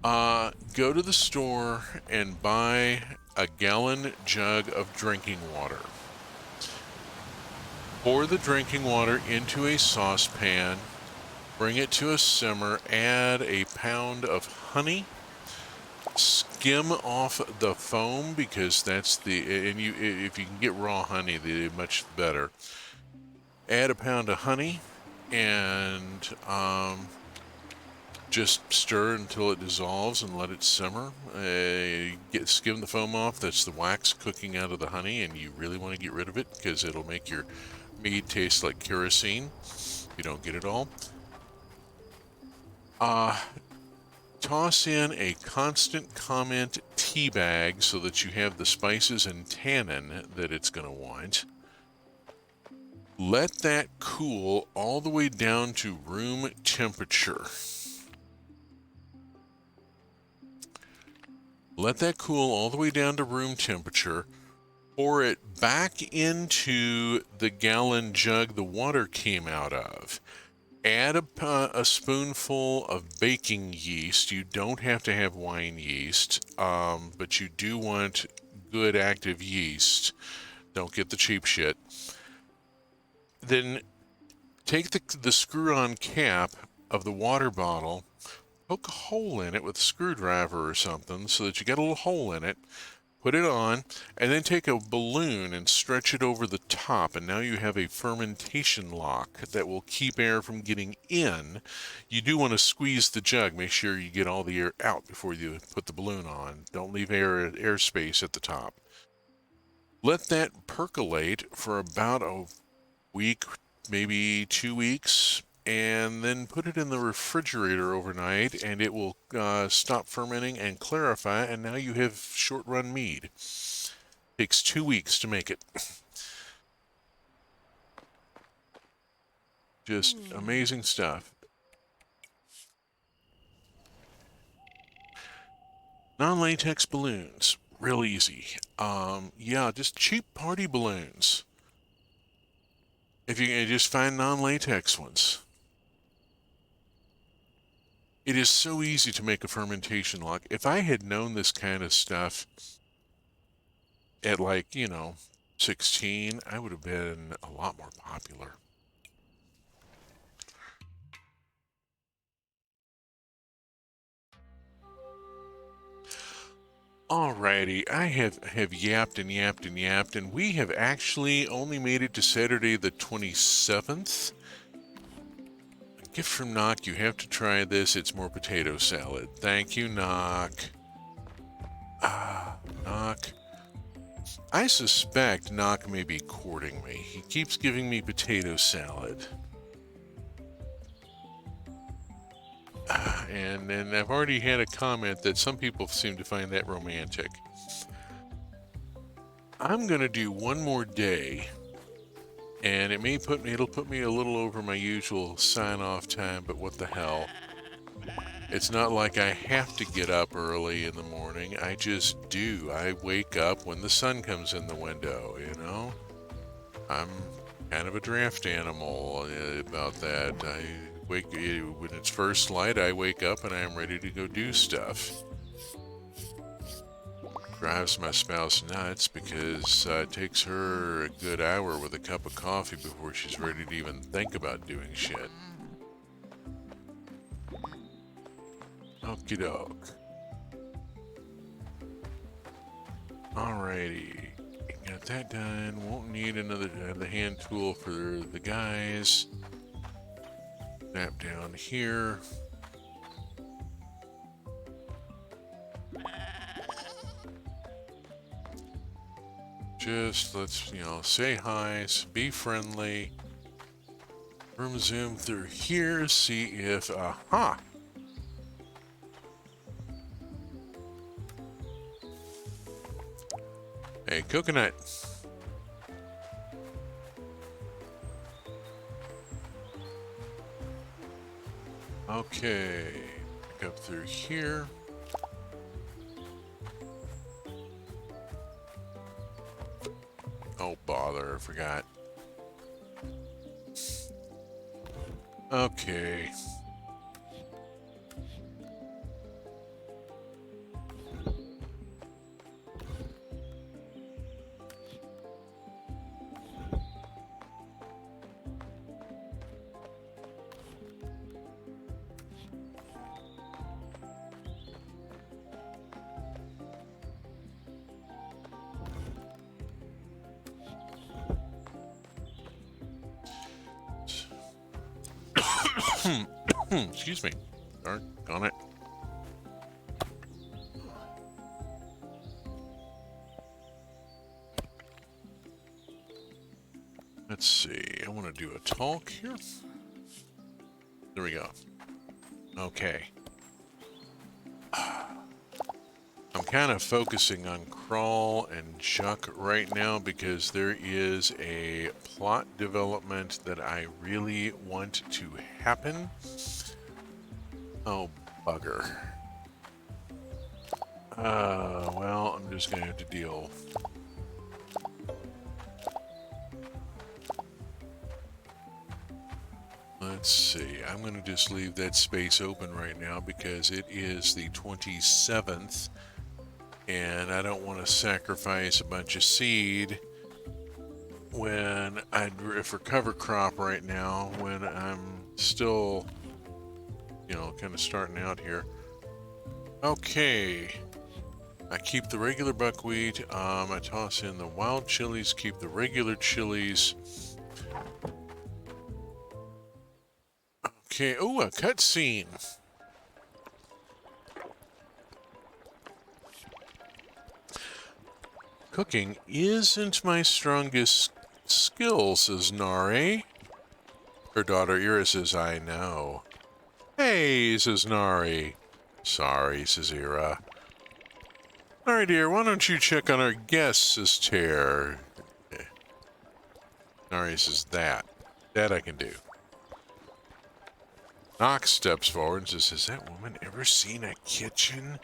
go to the store and buy a gallon jug of drinking water. Pour the drinking water into a saucepan, bring it to a simmer, add a pound of honey, skim off the foam because that's the, and you, if you can get raw honey, the much better. Add a pound of honey and just stir until it dissolves and let it simmer. Skim the foam off. That's the wax cooking out of the honey, and you really want to get rid of it because it'll make your mead taste like kerosene. You don't get it all. Toss in a constant comment tea bag so that you have the spices and tannin that it's going to want. Let that cool all the way down to room temperature. Let that cool all the way down to room temperature. Pour it back into the gallon jug the water came out of. Add a spoonful of baking yeast. You don't have to have wine yeast, but you do want good active yeast. Don't get the cheap shit. Then take the screw-on cap of the water bottle, poke a hole in it with a screwdriver or something so that you get a little hole in it, put it on, and then take a balloon and stretch it over the top, and now you have a fermentation lock that will keep air from getting in. You do want to squeeze the jug. Make sure you get all the air out before you put the balloon on. Don't leave airspace at the top. Let that percolate for about a week, maybe 2 weeks, and then put it in the refrigerator overnight, and it will stop fermenting and clarify, and now you have short-run mead. Takes 2 weeks to make it. Just amazing stuff. Non-latex balloons, real easy. Yeah, just cheap party balloons. If you can just find non-latex ones. It is so easy to make a fermentation lock. If I had known this kind of stuff at, like, 16, I would have been a lot more popular. Alrighty, I have yapped and yapped and yapped, and we have actually only made it to Saturday the 27th. A gift from Knock, you have to try this. It's more potato salad. Thank you, Knock. Knock. I suspect Knock may be courting me. He keeps giving me potato salad. And I've already had a comment that some people seem to find that romantic. I'm going to do one more day, And it'll put me a little over my usual sign-off time, but what the hell. It's not like I have to get up early in the morning. I just do. I wake up when the sun comes in the window, you know? I'm kind of a draft animal about that. When it's first light, I wake up and I'm ready to go do stuff. Drives my spouse nuts because it takes her a good hour with a cup of coffee before she's ready to even think about doing shit. Okie doke. Alrighty. Got that done. Won't need the hand tool for the guys. Snap down here. Just let's, say hi, be friendly. Room zoom through here, see if, aha! Hey, coconut. Okay, back up through here. Oh, bother, I forgot. Okay. Excuse me. Darn it. Let's see. I want to do a talk here. There we go. Okay. I'm kind of focusing on Crawl and Chuck right now because there is a plot development that I really want to happen. Oh, bugger. Well, I'm just going to have to deal. Let's see. I'm going to just leave that space open right now because it is the 27th. And I don't want to sacrifice a bunch of seed when for cover crop right now when I'm still, kind of starting out here. Okay. I keep the regular buckwheat. I toss in the wild chilies, keep the regular chilies. Okay. Oh, a cutscene. Cooking isn't my strongest skill, says Nari. Her daughter Ira says, I know. Hey, says Nari. Sorry, says Ira. Nari, dear, why don't you check on our guests, says Tear. Nari says, that I can do. Knox steps forward and says, has that woman ever seen a kitchen?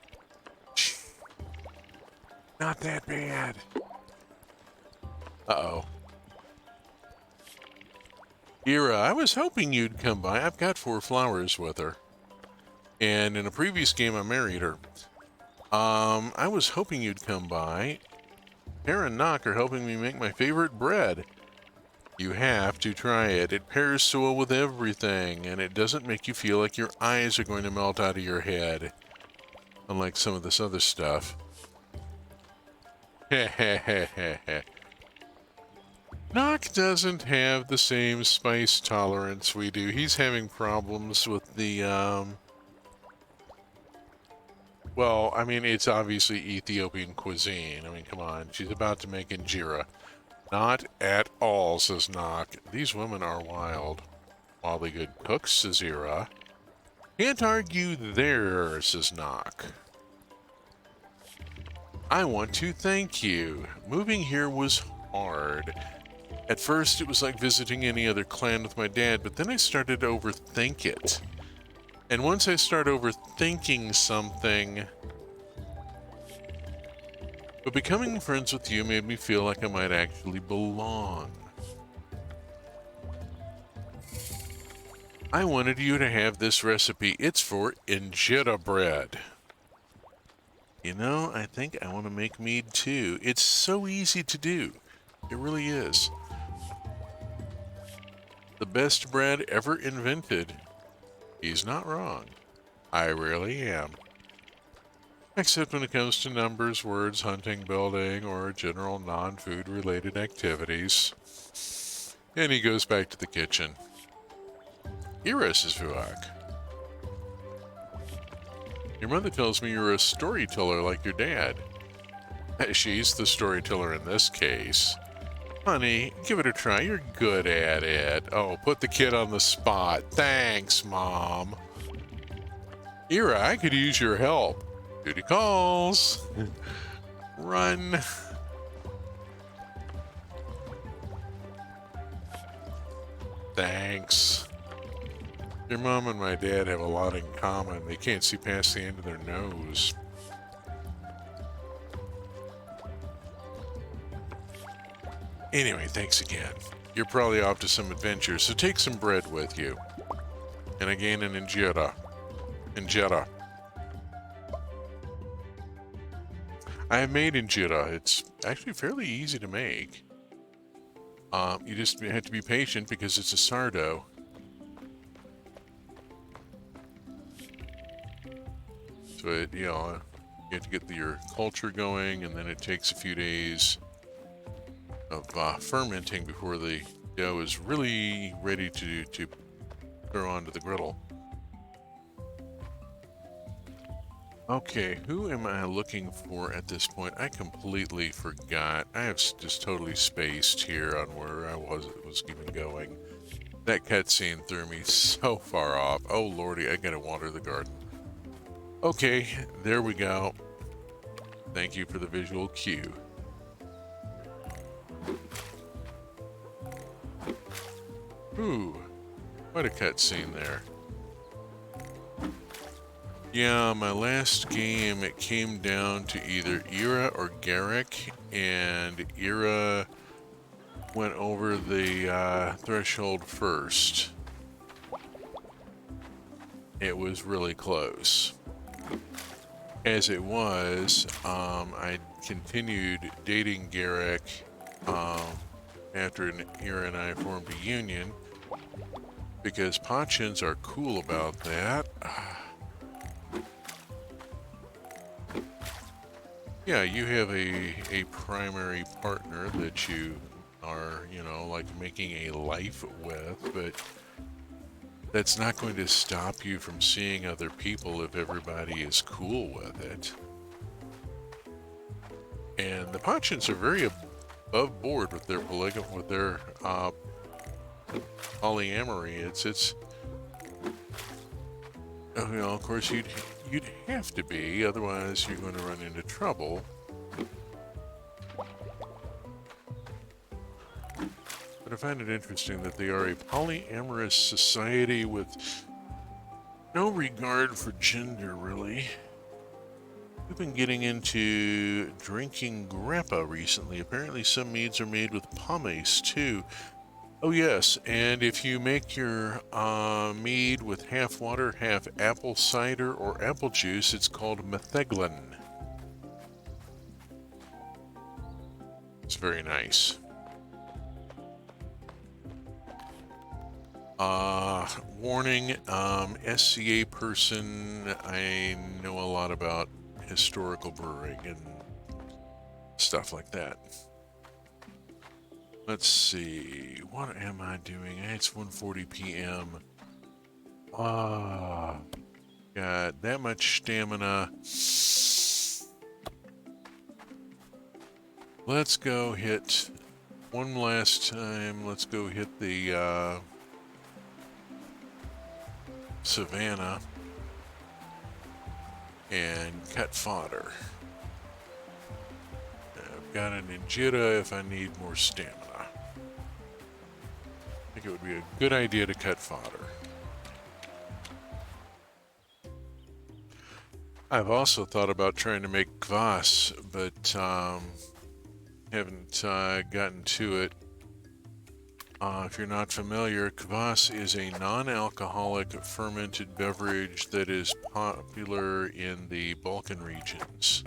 Not that bad. Uh-oh. Ira, I was hoping you'd come by. I've got 4 flowers with her. And in a previous game, I married her. I was hoping you'd come by. Pear and Knock are helping me make my favorite bread. You have to try it. It pairs so well with everything, and it doesn't make you feel like your eyes are going to melt out of your head. Unlike some of this other stuff. Knock doesn't have the same spice tolerance we do. He's having problems with the, well, I mean, it's obviously Ethiopian cuisine. I mean, come on. She's about to make injera. Not at all, says Knock. These women are wild. Wildly good cooks, says Ira. Can't argue there, says Knock. I want to thank you. Moving here was hard. At first, it was like visiting any other clan with my dad, but then I started to overthink it. And once I start overthinking something, but becoming friends with you made me feel like I might actually belong. I wanted you to have this recipe. It's for injera bread. You know, I think I want to make mead too. It's so easy to do. It really is. The best bread ever invented. He's not wrong. I really am. Except when it comes to numbers, words, hunting, building, or general non-food related activities. And he goes back to the kitchen. Iris is Vuak. Your mother tells me you're a storyteller like your dad. She's the storyteller in this case. Honey, give it a try. You're good at it. Oh, put the kid on the spot. Thanks, Mom. Ira, I could use your help. Duty calls. Run. Thanks. Your mom and my dad have a lot in common. They can't see past the end of their nose. Anyway, thanks again. You're probably off to some adventure, so take some bread with you. And again, an injera. Injera. I have made injera. It's actually fairly easy to make. You just have to be patient because it's a sourdough. So you have to get your culture going, and then it takes a few days of fermenting before the dough is really ready to throw onto the griddle. Okay, who am I looking for at this point? I completely forgot. I have just totally spaced here on where I was even going. That cutscene threw me so far off. Oh lordy, I gotta water the garden. Okay, there we go. Thank you for the visual cue. Ooh, what a cutscene there. Yeah, my last game, it came down to either Ira or Garrick, and Ira went over the threshold first. It was really close. As it was, I continued dating Garrick after Ira and I formed a union, because Pachans are cool about that. Yeah, you have a primary partner that you are, like making a life with, but that's not going to stop you from seeing other people if everybody is cool with it. And the Pachans are very above board with their polyamory. It's of course you'd have to be, otherwise you're going to run into trouble. But I find it interesting that they are a polyamorous society with no regard for gender, really. We've been getting into drinking grappa recently. Apparently some meads are made with pomace too. Oh yes, and if you make your mead with half water, half apple cider or apple juice, it's called metheglin. It's very nice. Warning, SCA person, I know a lot about historical brewing and stuff like that. Let's see, what am I doing? It's 1:40 p.m. Got that much stamina. Let's go hit one last time. Let's go hit the savannah and cut fodder. I've got an injera if I need more stamina. think it would be a good idea to cut fodder. I've also thought about trying to make kvass, but haven't gotten to it. If you're not familiar, kvass is a non-alcoholic fermented beverage that is popular in the Balkan regions.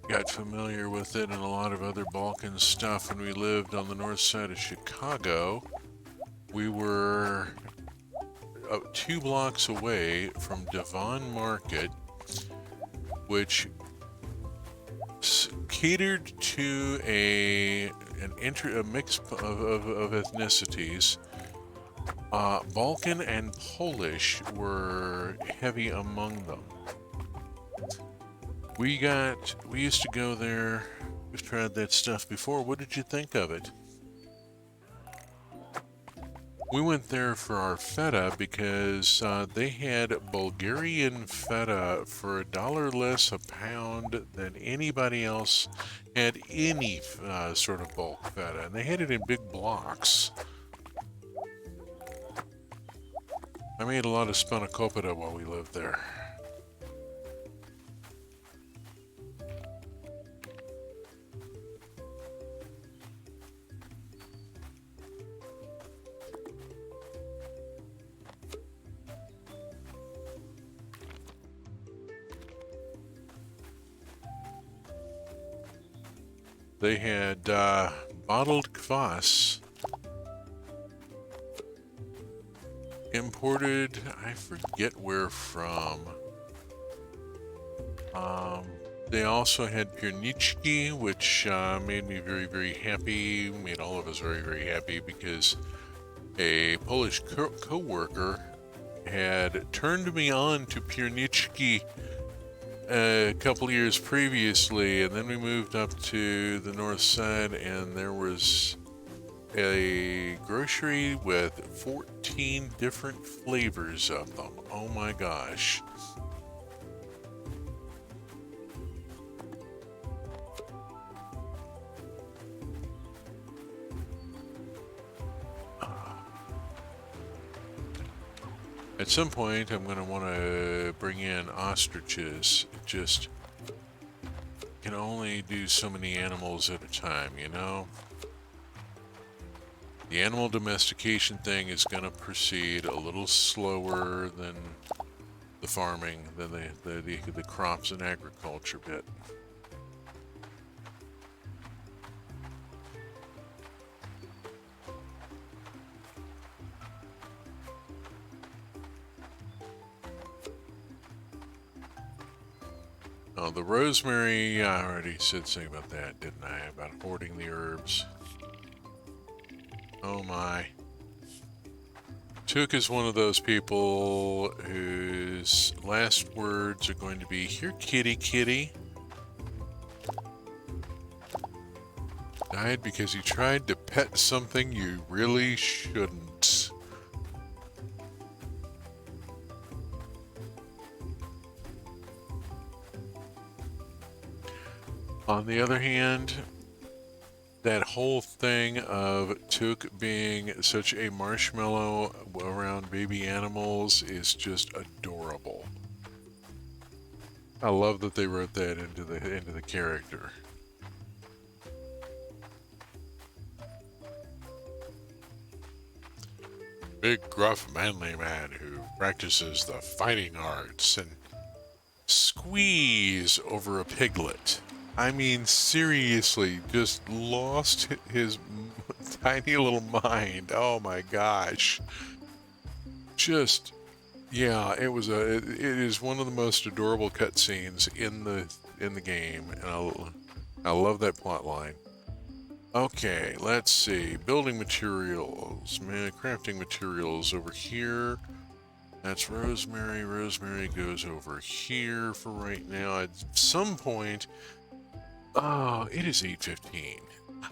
Got familiar with it and a lot of other Balkan stuff when we lived on the north side of Chicago. We were 2 blocks away from Devon Market, which catered to a mix of ethnicities. Balkan and Polish were heavy among them. We used to go there. We've tried that stuff before. What did you think of it? We went there for our feta because they had Bulgarian feta for $1 less a pound than anybody else had any sort of bulk feta, and they had it in big blocks. I made a lot of spanakopita while we lived there. They had bottled kvass imported, I forget where from. They also had pierniczki, which made me very, very happy, made all of us very, very happy, because a Polish co-worker had turned me on to pierniczki a couple years previously, and then we moved up to the north side, and there was a grocery with 14 different flavors of them. Oh my gosh. At some point, I'm going to want to bring in ostriches. Just can only do so many animals at a time, you know? The animal domestication thing is going to proceed a little slower than the farming, than the crops and agriculture bit. Oh, the rosemary, I already said something about that, didn't I? About hoarding the herbs. Oh my. Took is one of those people whose last words are going to be, "Here, kitty, kitty." Died because he tried to pet something you really shouldn't. On the other hand, that whole thing of Took being such a marshmallow around baby animals is just adorable. I love that they wrote that into the character. Big, gruff, manly man who practices the fighting arts and squeeze over a piglet. I mean, seriously, just lost his tiny little mind. Oh my gosh. Just, yeah, it is one of the most adorable cutscenes in the game, and I love that plot line. Okay, let's see. Building materials, crafting materials over here. That's rosemary. Rosemary goes over here for right now. At some point, oh, it is 8:15.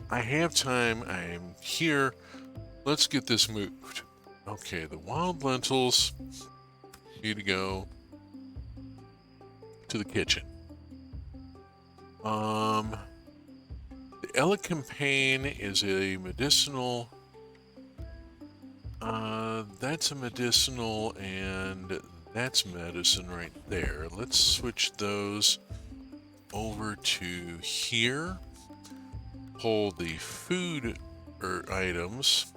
I have time. I'm here. Let's get this moved. Okay, the wild lentils need to go to the kitchen. The elecampane is a medicinal. That's a medicinal, and that's medicine right there. Let's switch those over to here. Pull the food items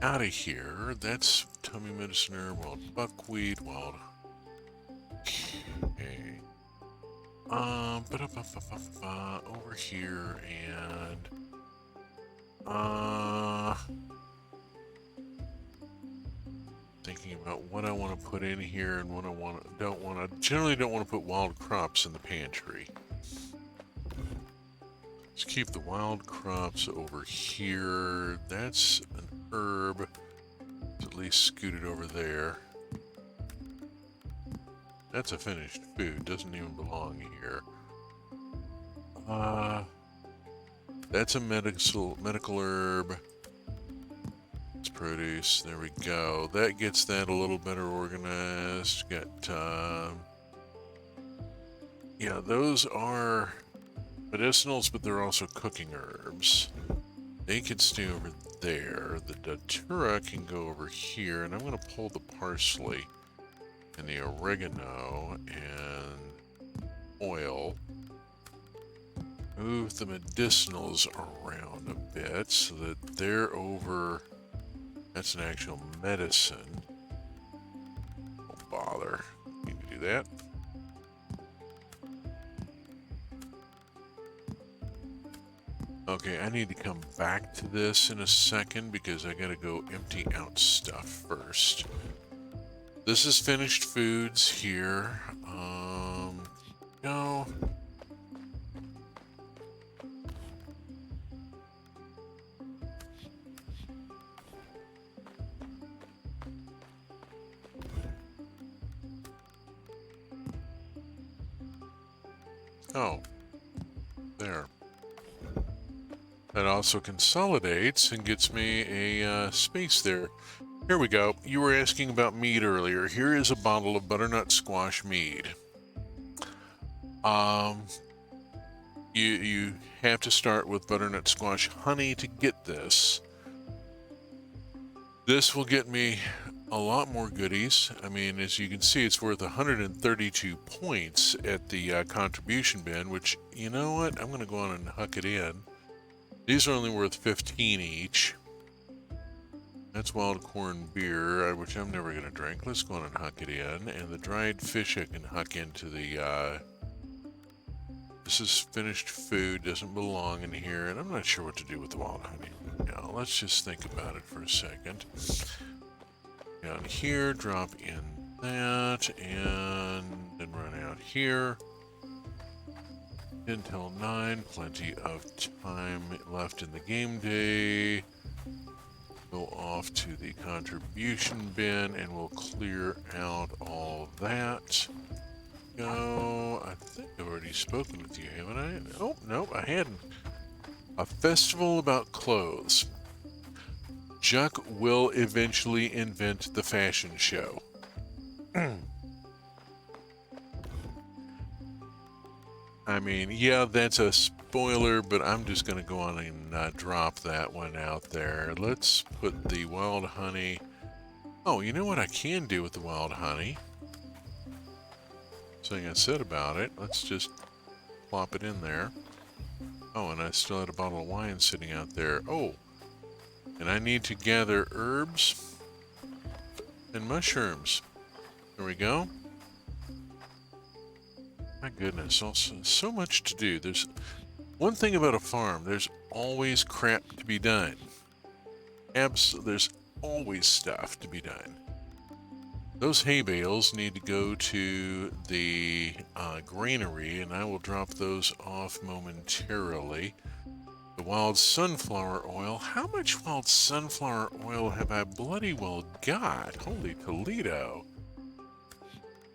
out of here. That's tummy medicine herb, wild buckwheat, wild. Okay. Over here and thinking about what I want to put in here and what I don't want to. Generally, don't want to put wild crops in the pantry. Let's keep the wild crops over here. That's an herb. Let's at least scoot it over there. That's a finished food. Doesn't even belong here. That's a medical herb. It's produce. There we go. That gets that a little better organized. Got yeah, those are medicinals, but they're also cooking herbs. They can stay over there. The datura can go over here, and I'm going to pull the parsley and the oregano and oil. Move the medicinals around a bit so that they're over. That's an actual medicine. Don't bother. Need to do that. Okay, I need to come back to this in a second because I gotta go empty out stuff first. This is finished foods here. No. Oh. There. That also consolidates and gets me a space there. Here we go. You were asking about mead earlier. Here is a bottle of butternut squash mead. You have to start with butternut squash honey to get this. This will get me a lot more goodies. I mean, as you can see, it's worth 132 points at the contribution bin, which, you know what? I'm going to go on and huck it in. These are only worth 15 each. That's wild corn beer, which I'm never going to drink. Let's go on and huck it in. And the dried fish I can huck into the... this is finished food, doesn't belong in here. And I'm not sure what to do with the wild honey. Now, let's just think about it for a second. Down here, drop in that, and then run out here. Until 9, plenty of time left in the game day. Go off to the contribution bin and we'll clear out all that. Go. I think I've already spoken with you, haven't I? Oh, no, I hadn't. A festival about clothes. Juck will eventually invent the fashion show. I mean, yeah, that's a spoiler, but I'm just going to go on and drop that one out there. Let's put the wild honey. Oh, you know what I can do with the wild honey? Something I said about it. Let's just plop it in there. Oh, and I still had a bottle of wine sitting out there. Oh, and I need to gather herbs and mushrooms. There we go. My goodness, also so much to do. There's one thing about a farm, there's always crap to be done. There's always stuff to be done. Those hay bales need to go to the granary, and I will drop those off momentarily. The wild sunflower oil. How much wild sunflower oil have I bloody well got? Holy Toledo.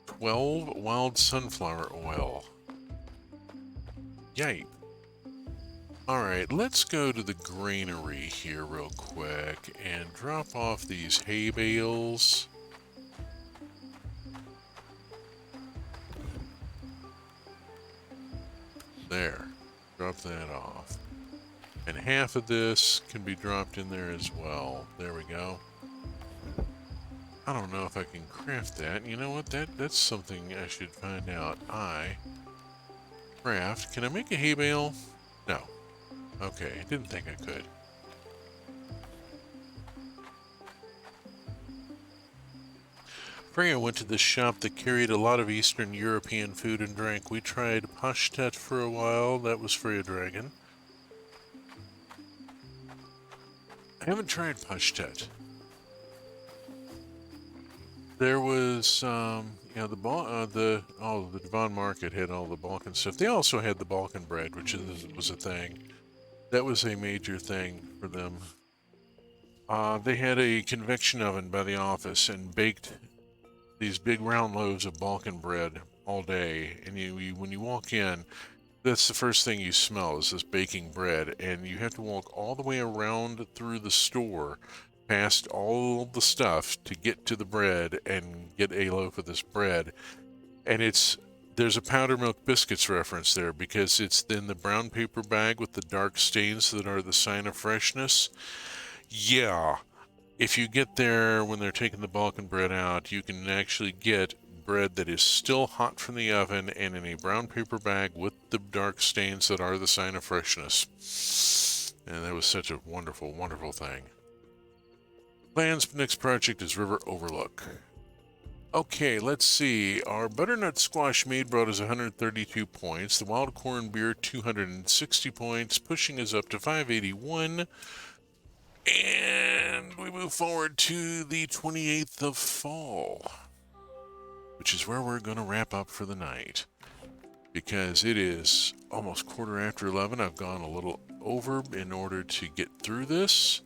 12 wild sunflower oil. Yipe. Alright, let's go to the granary here real quick and drop off these hay bales. There. Drop that off. And half of this can be dropped in there as well. There we go. I don't know if I can craft that. You know what? That's something I should find out. Craft. Can I make a hay bale? No. Okay, I didn't think I could. Freya went to this shop that carried a lot of Eastern European food and drink. We tried Pacha for a while. That was Freya Dragon. I haven't tried Pacha. There was, the Devon Market had all the Balkan stuff. They also had the Balkan bread, which was a thing. That was a major thing for them. They had a convection oven by the office and baked these big round loaves of Balkan bread all day. And when you walk in, that's the first thing you smell is this baking bread. And you have to walk all the way around through the store, past all the stuff to get to the bread and get a loaf of this bread. And there's a powder milk biscuits reference there because it's in the brown paper bag with the dark stains that are the sign of freshness. Yeah, if you get there when they're taking the Balkan bread out, you can actually get bread that is still hot from the oven and in a brown paper bag with the dark stains that are the sign of freshness. And that was such a wonderful, wonderful thing. Plan's next project is River Overlook. Okay, let's see. Our butternut squash mead brought us 132 points. The wild corn beer 260 points, pushing us up to 581. And we move forward to the 28th of fall, which is where we're going to wrap up for the night. Because it is almost 11:15. I've gone a little over in order to get through this,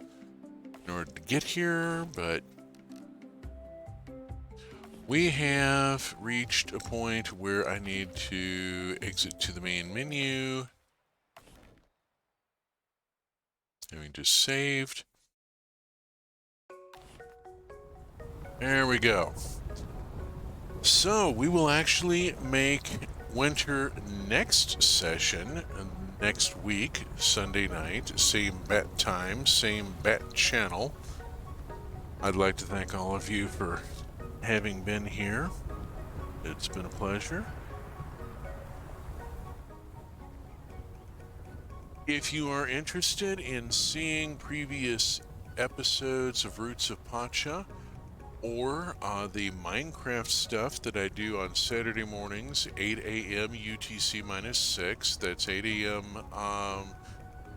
in order to get here, but we have reached a point where I need to exit to the main menu. Having just saved. There we go. So we will actually make winter next session next week, Sunday night, same bat time, same bat channel. I'd like to thank all of you for having been here. It's been a pleasure. If you are interested in seeing previous episodes of Roots of Pacha or the Minecraft stuff that I do on Saturday mornings, 8 a.m. UTC-6, that's 8 a.m.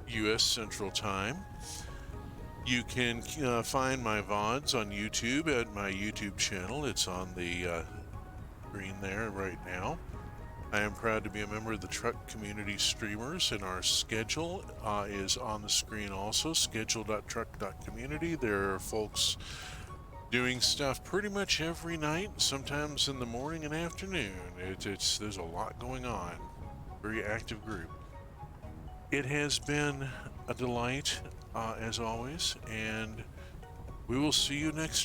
US Central Time, you can find my VODs on YouTube at my YouTube channel. It's on the screen there right now. I am proud to be a member of the Truck Community Streamers, and our schedule is on the screen also, schedule.truck.community. There are folks doing stuff pretty much every night, sometimes in the morning and afternoon. There's a lot going on. Very active group. It has been a delight, as always, and we will see you next